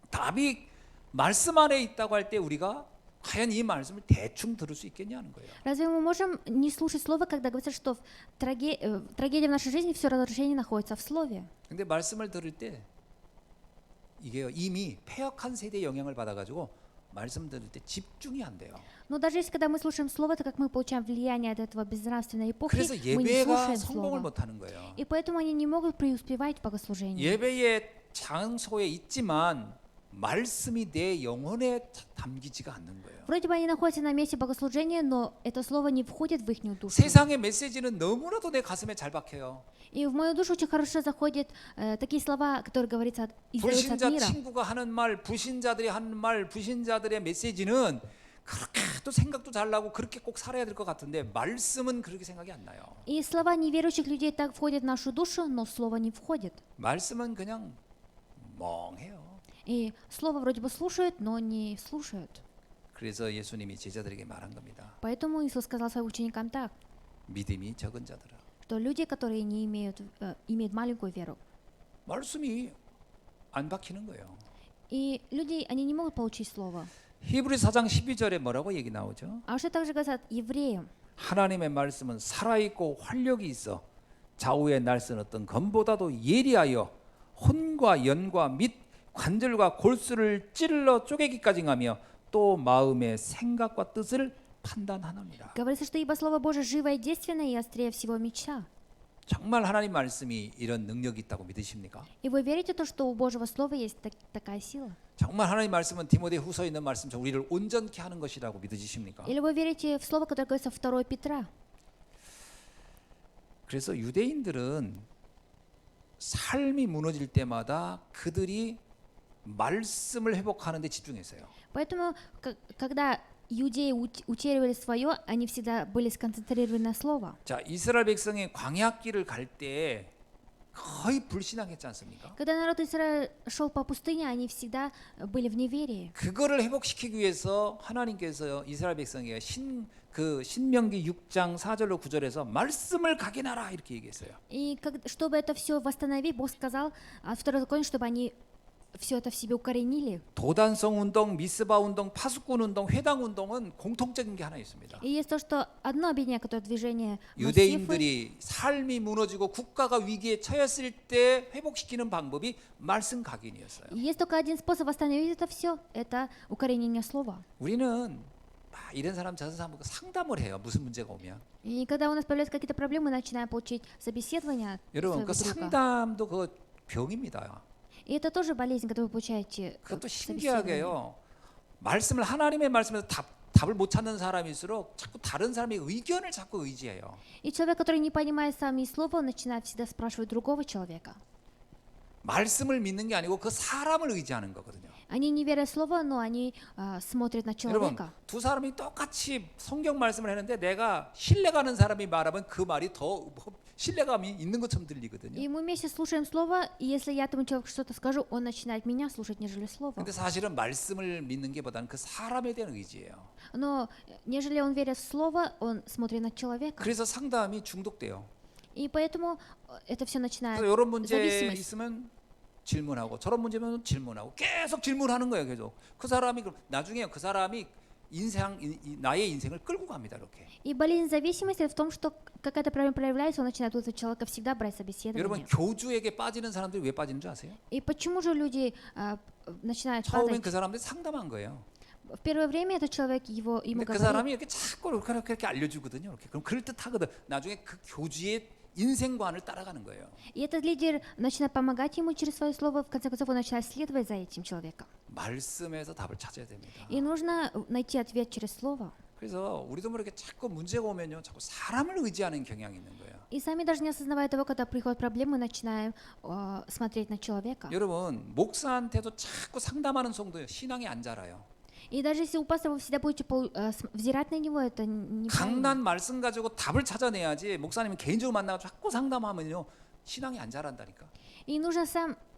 답이 말씀 안에 있다고 할 때 우리가 과연 이 말씀을 대충 들을 수 있겠냐는 거예요. Разве мы можем не слушать Слово, когда говорится, что трагедия в нашей жизни, все разрушение находится в Слове? 근데 말씀을 들을 때 이게 이미 패역한 세대의 영향을 받아가지고 말씀 들을 때 집중이 안 돼요. Но даже если когда мы слушаем Слово, то как мы получаем влияние от этого безнравственной эпохи, 그래서 мы не 예배가 слушаем 성공을 Слово. 못하는 거예요. И поэтому они не могут преуспевать в богослужении. 예배의 장소에 있지만 말씀이 내 영혼에 담기지가 않는 거예요. Вроде бы они находятся на месте богослужения, но это слово не входит в их душу. 세상의 메시지는 너무나도 내 가슴에 잘 박혀요. И в мою душу очень хорошо заходят такие слова, которые говорится, издаются от 불신자 мира. 친구가 하는 말, 불신자들이 하는 말, 불신자들의 메시지는 그렇게 또 생각도 잘 나고 그렇게 꼭 살아야 될 것 같은데 말씀은 그렇게 생각이 안 나요. И слова неверующих людей так входят в нашу душу, но слово не входит. 말씀은 그냥 멍해요. И слово вроде бы слушают, но не слушают. 그래서 예수님이 제자들에게 말한 겁니다. Поэтому Иисус сказал своим ученикам так, 믿음이 적은 자들아. что люди, которые не имеют маленькую веру, 말씀이 안 박히는 거예요. и люди, они не могут получить слово. 히브리 4장 12절에 뭐라고 얘기 나오죠? А что также говорят евреям? 하나님의 말씀은 살아있고 활력이 있어 좌우에 날선 어떤 검보다도 예리하여 혼과 연과 및 관절과 골수를 찔러 쪼개기까지 가며 또 마음의 생각과 뜻을 판단하느니라. Говорится, что ибо Слово Божие живое и действенное и острее всего меча. 정말 하나님 말씀이 이런 능력이 있다고 믿으십니까? И вы верите в то, что у Божьего Слова есть такая сила? 정말 하나님 말씀은 디모데후서에 있는 말씀처럼 우리를 온전케 하는 것이라고 믿으십니까? Или вы верите в Слово, которое говорится 2 Петра? 그래서 유대인들은 삶이 무너질 때마다 그들이 말씀을 회복하는 데 집중했어요. Поэтому, когда иудеи утеряли свое, они всегда были сконцентрированы на слово. 자, 이스라엘 백성이 광야길을 갈 때 거의 불신앙했지 않습니까? Когда народ Израиля шел по пустыне, они всегда были в неверии. 그거를 회복시키기 위해서 하나님께서 이스라엘 백성에게 신명기 6장 4절로 9절에서 말씀을 각인하라 이렇게 얘기했어요. И чтобы это все восстановить, Бог сказал в Второзаконии, чтобы они все это в себе укоренили. 도단성 운동, 미스바 운동, 파수꾼 운동, 회당 운동은 공통적인 게 하나 있습니다. И есть то, что одно объединяет, которое движение Массифы. 유대인들이 삶이 무너지고 국가가 위기에 처했을 때 회복시키는 방법이 말씀 각인이었어요. И есть только один способ восстановить это все, это укоренение слова. 우리는 이런 사람 저런 사람 상담을 해요. 무슨 문제가 오면. И когда у нас появляются какие-то проблемы, мы начинаем получить собеседование 여러분 своего 그 друга. 상담도 그 병입니다. И это тоже болезнь, когда вы получаете 그것도 собеседование. 신기하게요. 말씀을 하나님의 말씀에서 답을 못 찾는 사람일수록 자꾸 다른 사람의 의견을 자꾸 의지해요. И человек, который не понимает сами слова, он начинает всегда спрашивать другого человека. 말씀을 믿는 게 아니고 그 사람을 의지하는 거거든요. Они не верят в слово, но они смотрят на 여러분 человека. 두 사람이 똑같이 성경 말씀을 했는데 내가 신뢰가는 사람이 말하면 그 말이 더 신뢰감이 있는 것처럼 들리거든요. И мы вместе слушаем слово, и если я этому человеку что-то скажу, он начинает меня слушать, нежели слово. 근데 사실은 말씀을 믿는 게보다는 그 사람에 대한 의지예요. Но нежели он верит в слово, он смотрит на человека. 그래서 상담이 중독돼요. И поэтому это все начинает 그래서 이런 문제 зависимость. 있으면 질문하고 저런 문제면 질문하고 계속 질문하는 거예요. 계속 그 사람이 나중에 그 사람이 나의 인생을 끌고 갑니다. 이렇게. И болезнь зависимости в том, что какая-то проблема проявляется, он начинает у этого человека всегда брать 여러분 собеседование. 교주에게 빠지는 사람들이 왜 빠지는 줄 아세요? И почему же люди начинают 처음엔 падать? 그 사람들이 상담한 거예요. В первое время этот человек ему 근데 그 говорил, 사람이 이렇게 자꾸 그렇게 알려주거든요. 이렇게. 그럼 그럴 듯하거든. 나중에 그 교주의 인생관을 따라가는 거예요. и этот лидер начинает помогать ему через свое слово, в конце концов он начинает следовать за этим человеком. 말씀에서 답을 찾아야 됩니다. И нужно найти ответ через слово. 그래서 우리도 모르게 자꾸 문제가 오면요, 자꾸 사람을 의지하는 경향이 있는 거예요. И сами даже не осознавая того, когда приходят проблемы, мы начинаем смотреть на человека. 여러분 목사한테도 자꾸 상담하는 성도요, 신앙이 안 자라요. И даже если у пастора вы всегда будете взирать на него, это неправильно. 강단 말씀 가지고 답을 찾아내야지. 목사님 개인적으로 만나고 자꾸 상담하면요, 신앙이 안 자란다니까. И нужно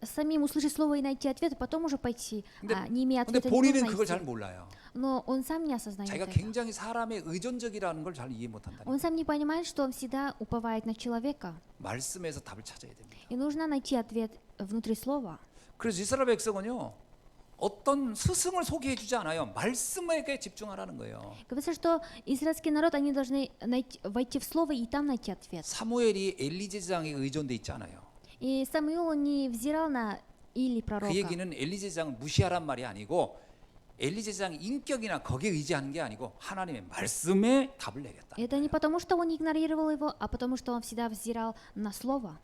самим услышать слово и найти ответ, а потом уже пойти, не имея 근데 ответа, не 본인은 нужно 그걸 잘 идти. 몰라요. Но он сам не осознает 자기가 это. 굉장히 사람의 의존적이라는 걸 잘 이해 못한다니까. Он сам не понимает, что он всегда уповает на человека. 말씀에서 답을 찾아야 됩니다. И нужно найти ответ внутри слова. 그래서 이스라엘 백성은요, 어떤 스승을 소개해주지 않아요. 말씀에게 집중하라는 거예요. Говорится, что израильский народ, они должны войти в слово и там найти ответ. 사무엘이 엘리 제사장에 의존돼 있지 않아요. И Самуил, он не взирал на Или 그 пророка. 얘기는 엘리 제사장을 무시하란 말이 아니고 엘리 제사장 인격이나 거기에 의지하는 게 아니고 하나님의 말씀에 답을 내겠다. Это не потому, что он игнорировал его, а потому, что он всегда взирал на слово.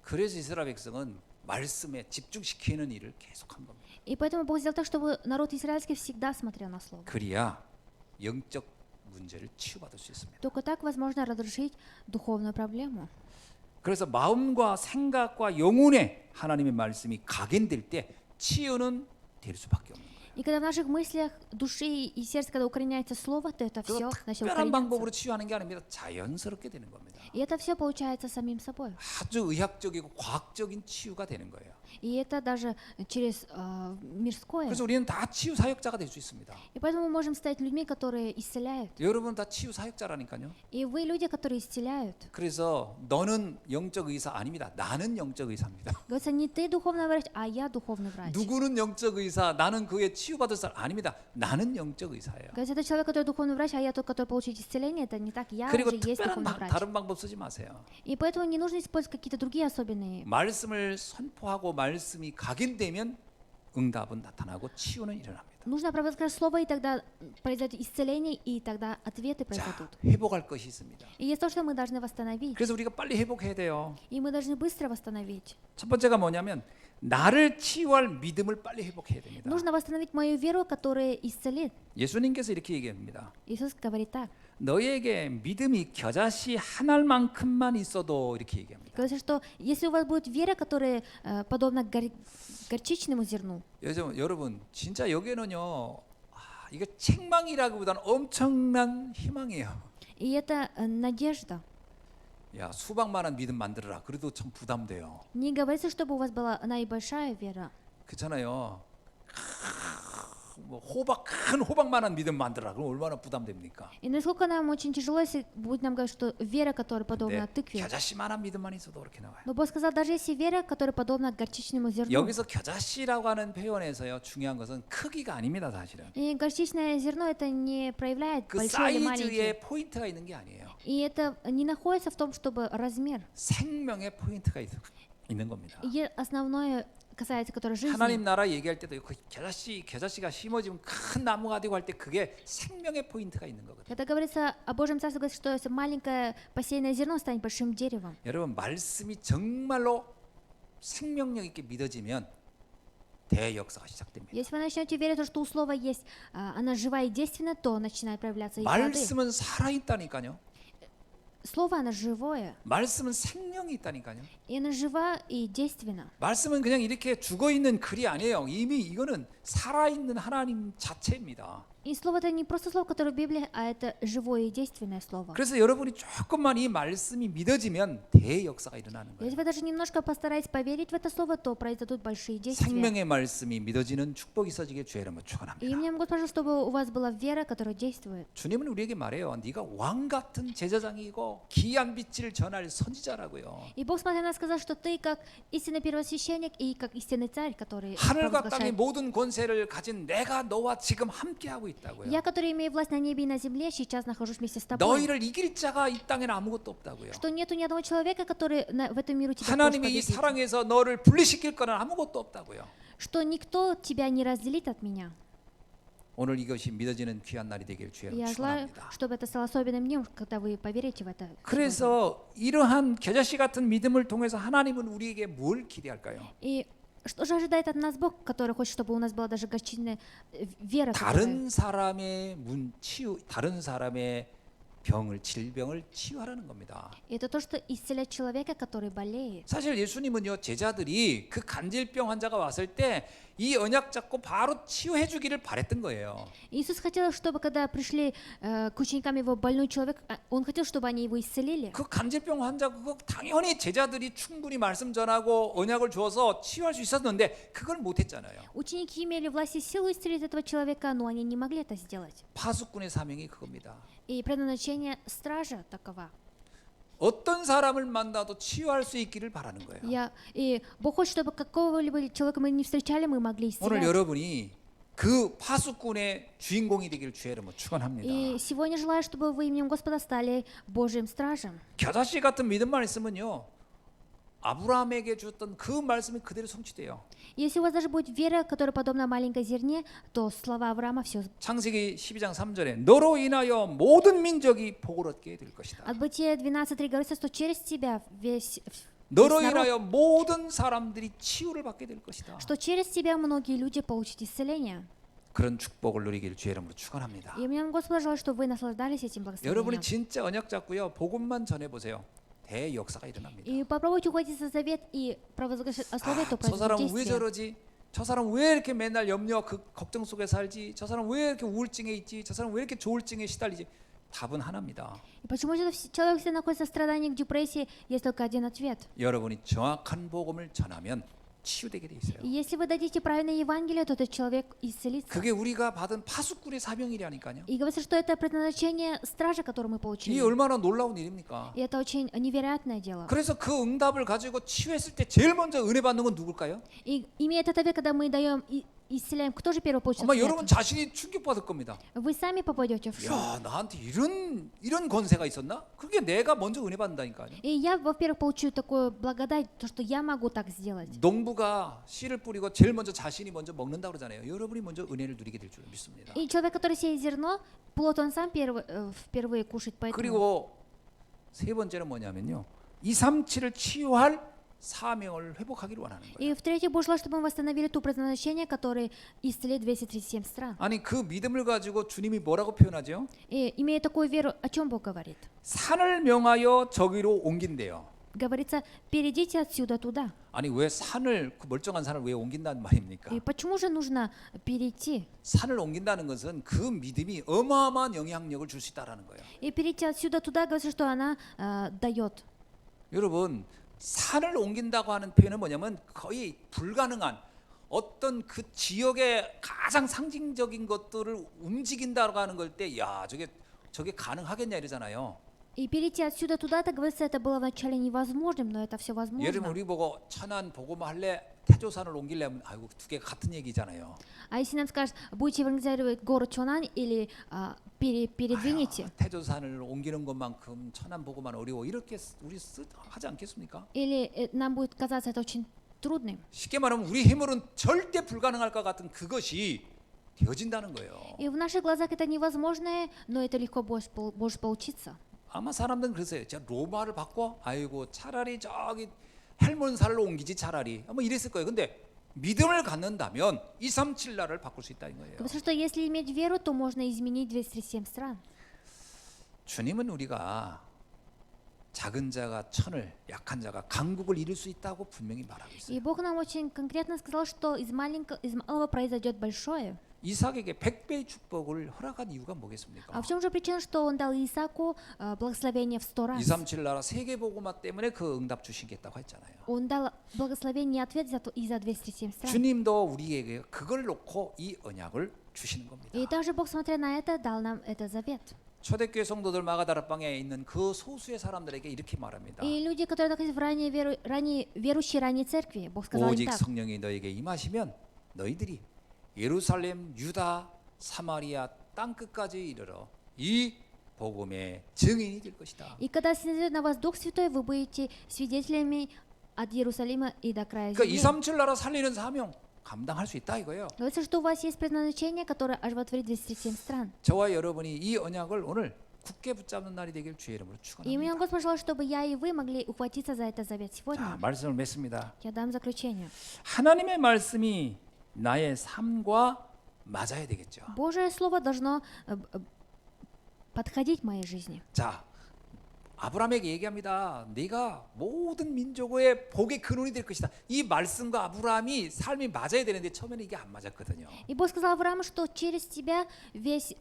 그래서 이스라엘 백성은 말씀에 집중시키는 일을 계속한 겁니다. И поэтому Бог сделал так, чтобы народ израильский всегда смотрел на слово. 그래야 영적 문제를 치유받을 수 있습니다. Только так возможно разрешить духовную проблему. 그래서 마음과 생각과 영혼에 하나님의 말씀이 각인될 때 치유는 될 수밖에 없는 거예요. И когда в наших мыслях, души и сердце, когда укореняется слово, то это все 그거 начало 특별한 укореняться. 방법으로 치유하는 게 아닙니다. 자연스럽게 되는 겁니다. И это все получается самим собой. 아주 의학적이고 과학적인 치유가 되는 거예요. И это даже через мирское. 그래서 우리는 다 치유 사역자가 될 수 있습니다. И поэтому мы можем стать людьми, которые исцеляют. 여러분 다 치유 사역자라니까요. И вы люди, которые исцеляют. 그래서 너는 영적 의사 아닙니다. 나는 영적 의사입니다. Говорится, не ты духовный врач, а я духовный врач. 누구는 영적 의사, 나는 그의 치유받을 사람 아닙니다. 나는 영적 의사예요. Говорится, это человек, который духовный врач, а я тот, который получит исцеление. Это не так. Я 그리고 уже есть 특별한 духовный врач. 다른 방법 쓰지 마세요. И поэтому не нужно использовать какие-то другие особенные. 말씀을 선포하고 말씀이 각인되면 응답은 나타나고 치유는 일어납니다. Нужно провозглашать слово, и тогда произойдет исцеление, и тогда ответы 자, произойдут. 회복할 것이 있습니다. И есть то, что мы должны восстановить. 그래서 우리가 빨리 회복해야 돼요. И мы должны быстро восстановить. 첫 번째가 뭐냐면 나를 치유할 믿음을 빨리 회복해야 됩니다. Нужно восстановить мою веру, которая исцелит. 예수님께서 이렇게 얘기합니다. Иисус говорит так. 너희에게 믿음이 겨자씨 한 알만큼만 있어도 이렇게 얘기합니다. Говорится, что если у вас будет вера, которая подобна горчичному зерну, 요즘 여러분 진짜 여기는요. 이거 책망이라기보다는 엄청난 희망이에요. и это надежда. 야 수박만한 믿음 만들어라. 그래도 참 부담돼요. Не говорится, чтобы у вас была наибольшая вера. 그렇잖아요. 뭐 큰 호박만한 믿음 만들어라. 그럼 얼마나 부담됩니까? И насколько нам очень тяжело, если будет нам говорить, что вера, которая подобна 근데 тыкве. 겨자씨만한 믿음만 있어도 그렇게 나와요. Но Бог сказал, даже если вера, которая подобна горчичному зерну. 여기서 겨자씨라고 하는 표현에서요. 중요한 것은 크기가 아닙니다, 사실은. И горчичное зерно это не проявляет 그 большое или маленькое. 사이즈에 포인트가 있는 게 아니에요. И это не находится в том, чтобы размер. 생명의 포인트가 있는 겁니다. И основное касается, которое жизни. 하나님 나라 얘기할 때도 그 겨자씨가 심어지면 큰 나무가 되고 할 때 그게 생명의 포인트가 있는 거거든요. Когда говорится о Божьем Царстве, говорится, что если маленькое посеянное зерно станет большим деревом. 여러분 말씀이 정말로 생명력 있게 믿어지면 대역사가 시작됩니다. Если вы начнете верить, что у слова есть, она жива и действенна, то начинает проявляться и плоды. 말씀은 살아있다니까요. Слово, оно живое, 말씀은 생명이 있다니까요. и оно жива и действенна. 말씀은 그냥 이렇게 죽어있는 글이 아니에요. 이미 이거는 살아있는 하나님 자체입니다. И слово это не просто слово, которое в Библии, а это живое и действенное слово. 그래서 여러분이 조금만 이 말씀이 믿어지면 대역사가 일어나는 거예요. Если вы даже немножко постараетесь поверить в это слово, то произойдут большие действия. 생명의 말씀이 믿어지는 축복이 있어지게 주의 이름으로 И 축원합니다. мне Господь пожалуйста, чтобы у вас была вера, которая действует. 주님은 우리에게 말해요. 네가 왕 같은 제사장이고 귀한 빛을 전할 선지자라고요. И Бог, смотря на нас, сказал, что ты как истинный первосвященник и как истинный царь, который 하늘과 땅의 провозглашает. 모든 권세를 가진 내가 너와 지금 함께하고 있다고요. Я, который имею власть на небе и на земле, сейчас нахожусь вместе с тобой. 너희를 이길 자가 이 땅에는 아무것도 없다고요. Что нету ни одного человека, который в этом мире тебя может 하나님이 이 победить. 사랑에서 너를 분리시킬 거는 아무것도 없다고요. Что никто тебя не разделит от меня. 오늘 이것이 믿어지는 귀한 날이 되길 주의 И 이름으로 я желаю, 축원합니다. чтобы это стало особенным днем, когда вы поверите в это. 그래서 이러한 겨자씨 같은 믿음을 통해서 하나님은 우리에게 뭘 기대할까요? И что же ожидает от нас Бог, который хочет, чтобы у нас была даже горчичная вера? 다른 사람의 다른 사람의 질병을 치유하라는 겁니다. Это то, что исцелять человека, который болеет. 사실 예수님은요 제자들이 그 간질병 환자가 왔을 때 이 언약 잡고 바로 치유해 주기를 바랬던 거예요. Иисус хотел, чтобы когда пришли к ученикам его больной человек, он хотел, чтобы они его исцелили. 그 간질병 환자 그거 당연히 제자들이 충분히 말씀 전하고 언약을 주어서 치유할 수 있었는데 그걸 못 했잖아요. Ученики имели власть и силу исцелить этого человека, но они не могли это сделать. 파수꾼의 사명이 그겁니다. И предназначение стража такова. 어떤 사람을 만나도 치유할 수 있기를 바라는 거예요. И Бог хочет, чтобы какого-либо человека мы не встречали, мы могли 오늘 исцелять. 여러분이 그 파수꾼의 주인공이 되기를 주의 이름으로 축원합니다. И сегодня желаю, чтобы вы именем Господа стали Божьим стражем. 겨자씨 같은 믿음만 있으면요 아브라함에게 주었던 그 말씀이 그대로 성취돼요. Если у вас даже будет вера, которая подобна маленькой зерне, то слова Авраама все. 창세기 12장 3절에 너로 인하여 모든 민족이 복을 얻게 될 것이다. От Бытия 12:3 говорится, что через тебя весь 너로 народ, 인하여 모든 사람들이 치유를 받게 될 것이다. что через тебя многие люди получат исцеление. 그런 축복을 누리기를 주의 이름으로 축원합니다. И мне Господь желает, чтобы вы наслаждались этим 여러분이 благословением. 진짜 언약 잡고요 복음만 전해 보세요. 대역사가 일어납니다. И попробуйте уходить за завет и провозглашать слове, то 저 произойдет 사람 왜 действие. 저러지? 저 사람 왜 이렇게 맨날 염려, 걱정 속에 살지? 저 사람 왜 이렇게 우울증에 있지? 저 사람 왜 이렇게 조울증에 시달리지? 답은 하나입니다. И почему же человек всегда находится в страданиях, депрессии? Есть только один ответ. 여러분이 정확한 복음을 전하면 치유되게 돼 있어요. И если вы дадите правильное Евангелие, то этот человек исцелится. 그게 우리가 받은 파수꾼의 사명이라니까요. И говорится, что это предназначение стража, которое мы 이게 получили. 얼마나 놀라운 일입니까? И это очень невероятное дело. 그래서 그 응답을 가지고 치유했을 때 제일 먼저 은혜 받는 건 누굴까요? И имея этот ответ, когда мы даем и исцеляем, кто же первый получит 아마 ответ? 여러분 자신이 충격받을 겁니다. Вы сами попадете в шок. 야, 나한테 이런 권세가 있었나? 그게 내가 먼저 은혜 받는다니까요. И я, во-первых, получу такую благодать, то, что я могу так сделать. 농부가 씨를 뿌리고 제일 먼저 자신이 먼저 먹는다 그러잖아요. 여러분이 먼저 은혜를 누리게 될 줄 믿습니다. И человек, который сеет зерно, плод он сам впервые кушает, поэтому. 그리고 세 번째는 뭐냐면요. 237을 치유할 사명을 회복하기를 원하는 거예요. И в-третьих, Бог желает, чтобы мы восстановили то предназначение, которое исцелит 237 стран. 아니 그 믿음을 가지고 주님이 뭐라고 표현하죠? И имея такую веру, о чем Бог говорит? 산을 명하여 저기로 옮긴대요. Говорится, перейдите отсюда туда. 아니 왜 산을 그 멀쩡한 산을 왜 옮긴다는 말입니까? И почему же нужно перейти? 산을 옮긴다는 것은 그 믿음이 어마어마한 영향력을 줄 수 있다라는 거예요. И перейти отсюда туда, говорится, что она дает. 여러분 산을 옮긴다고 하는 표현은 뭐냐면 거의 불가능한 어떤 그 지역의 가장 상징적인 것들을 움직인다고 하는 걸 때 야 저게 가능하겠냐 이러잖아요. И перейти отсюда туда, так говорится, это было вначале невозможным, но это все 여러분 возможно. 우리 보고 천안 보고만 할래 태조산을 옮기려면 아이고 두 개 같은 얘기잖아요. А если нам скажут, будете евангелизировать город Чонан или передвинете, 태조산을 옮기는 것만큼 천안 보고만 어려워 이렇게 우리 하지 않겠습니까? или нам будет казаться это очень трудным. 쉽게 말하면 우리 힘으로는 절대 불가능할 것 같은 그것이 되어진다는 거예요. И в наших глазах это невозможное, но это легко может получиться. 아마 사람들은 그랬어요. 저 로마를 바꿔? 아이고 차라리 저기 헬몬살로 옮기지 차라리. 뭐 이랬을 거예요. 근데 믿음을 갖는다면 237 나라를 바꿀 수 있다는 거예요. Потому что если иметь веру, то можно изменить 237 стран. 주님은 우리가 작은 자가 천을, 약한 자가 강국을 이룰 수 있다고 분명히 말하고 있어요. И Бог нам очень конкретно сказал, что из малого произойдет большое. 이삭에게 100배의 축복을 허락한 이유가 뭐겠습니까? А в чем же причина, что он дал Исааку благословение в 100 раз? 237 나라 세계 복음화 때문에 그 응답 주시겠다고 했잖아요. Он дал благословение ответ и за 237 стран. 주님도 우리에게 그걸 놓고 이 언약을 주시는 겁니다. И также Бог, смотря на это, дал нам этот завет. 초대교회 성도들 마가다락방에 있는 그 소수의 사람들에게 이렇게 말합니다. И люди, которые находятся в ранее верующей ранней церкви, Бог сказал им 오직 так. 성령이 너에게 임하시면 너희들이 예루살렘, 유다, 사마리아 땅 끝까지 이르러 이 복음의 증인이 될 것이다. И когда снизойдет на вас Дух Святой, вы будете свидетелями от Иерусалима и до края 그러니까 земли. 237 나라 살리는 사명 감당할 수 있다 이거예요. Говорится, что у вас есть предназначение, которое оживотворит 237 стран. 저와 여러분이 이 언약을 오늘 굳게 붙잡는 날이 되길 주의 이름으로 И меня 축원합니다. Господь желает, чтобы я и вы могли ухватиться за этот завет 자, сегодня. 말씀을 맺습니다. Я дам заключение. 하나님의 말씀이 나의 삶과 맞아야 되겠죠. Божие Слово должно подходить моей жизни. 자, 아브라함에게 얘기합니다. 네가 모든 민족의 복의 근원이 될 것이다. 이 말씀과 아브라함이 삶이 맞아야 되는데 처음에는 이게 안 맞았거든요. И Бог сказал Аврааму, что через тебя весь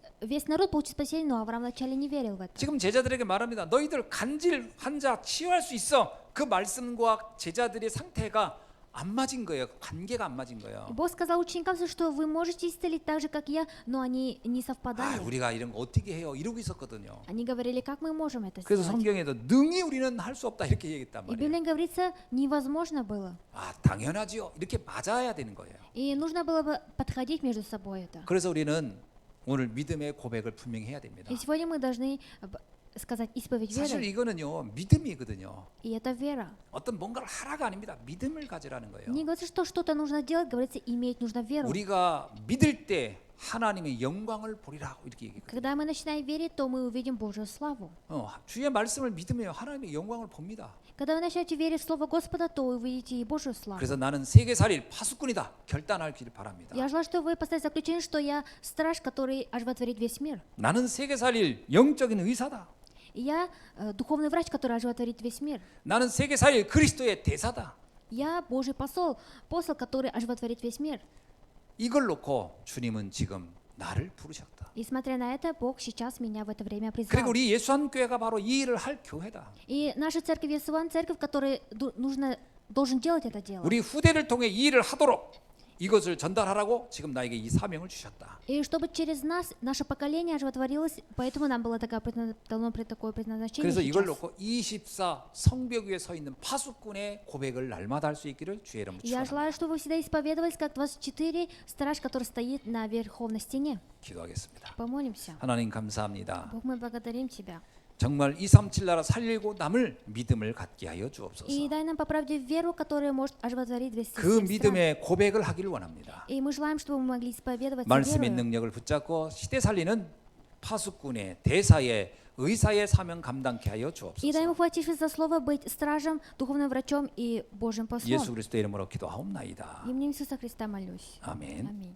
народ получит спасение, но Авраам вначале не верил в это. 지금 제자들에게 말합니다. 너희들 간질 환자 치유할 수 있어. 그 말씀과 제자들의 상태가 안 맞은 거예요. 관계가 안 맞은 거예요. И Бог сказал ученикам, что вы можете исцелить так же, как я, но они не 아, совпадали. 우리가 이런 거 어떻게 해요? 이러고 있었거든요. Они говорили, как мы можем это 그래서 сделать. 성경에도 능히 우리는 할 수 없다 이렇게 얘기했단 И в 말이에요. Библии говорится, невозможно было. 아, 당연하지요. 이렇게 맞아야 되는 거예요. И нужно было бы подходить между собой это. 그래서 우리는 오늘 믿음의 고백을 분명히 해야 됩니다. И сегодня мы должны сказать исповедь 사실 веры. 이거는요 믿음이거든요. И это вера. 어떤 뭔가를 하라가 아닙니다. 믿음을 가지라는 거예요. Не говорится, что что-то нужно делать, говорится, иметь нужно веру. 우리가 믿을 때 하나님의 영광을 보리라 이렇게 얘기해요. Когда мы начинаем верить, то мы увидим Божью славу. 주의 말씀을 믿으면 하나님의 영광을 봅니다. Когда вы начнете верить в Слово Господа, то вы увидите и Божью славу. 그래서 나는 세계 살릴 파수꾼이다 결단하기를 바랍니다. Я желаю, что вы поставите заключение, что я страж, который оживотворит весь мир. 나는 세계 살릴 영적인 의사다. И я духовный врач, который оживотворит весь мир. 나는 세계 살릴 그리스도의 대사다. Я Божий посол, который оживотворит весь мир. 이걸 놓고 주님은 지금 나를 부르셨다. И смотря на это, Бог сейчас меня в это время 그리고 призвал. 우리 예수한교회가 바로 이 일을 할 교회다. И наша церковь Иисуан, церковь, которая должен делать это дело. 우리 후대를 통해 이 일을 하도록 이것을 전달하라고 지금 나에게 이 사명을 주셨다. И чтобы через нас, наше поколение оживотворилось, поэтому нам было дано такое предназначение 그래서 이걸 сейчас. 놓고 24 성벽 위에 서 있는 파수꾼의 고백을 날마다 할 수 있기를 주의 이름으로 Я 축원합니다. желаю, чтобы вы всегда исповедовались, как 24 страж, который стоит на верховной стене. 기도하겠습니다. Помолимся. 하나님 감사합니다. Бог, мы благодарим Тебя. 정말 237 나라 살리고 남을 믿음을 갖게 하여 주옵소서. И дай нам по правде веру, которая может оживотворить 207 그 стран. 믿음의 고백을 하기를 원합니다. И мы желаем, чтобы мы могли исповедовать 말씀의 веру. 능력을 붙잡고 시대 살리는 파수꾼의 대사의 의사의 사명 감당케 하여 И дай ему 주옵소서. хватившись за слово быть стражем, духовным врачом и Божьим послом. 예수 그리스도 이름으로 기도하옵나이다. Именем Иисуса Христа молюсь. 아멘. Аминь.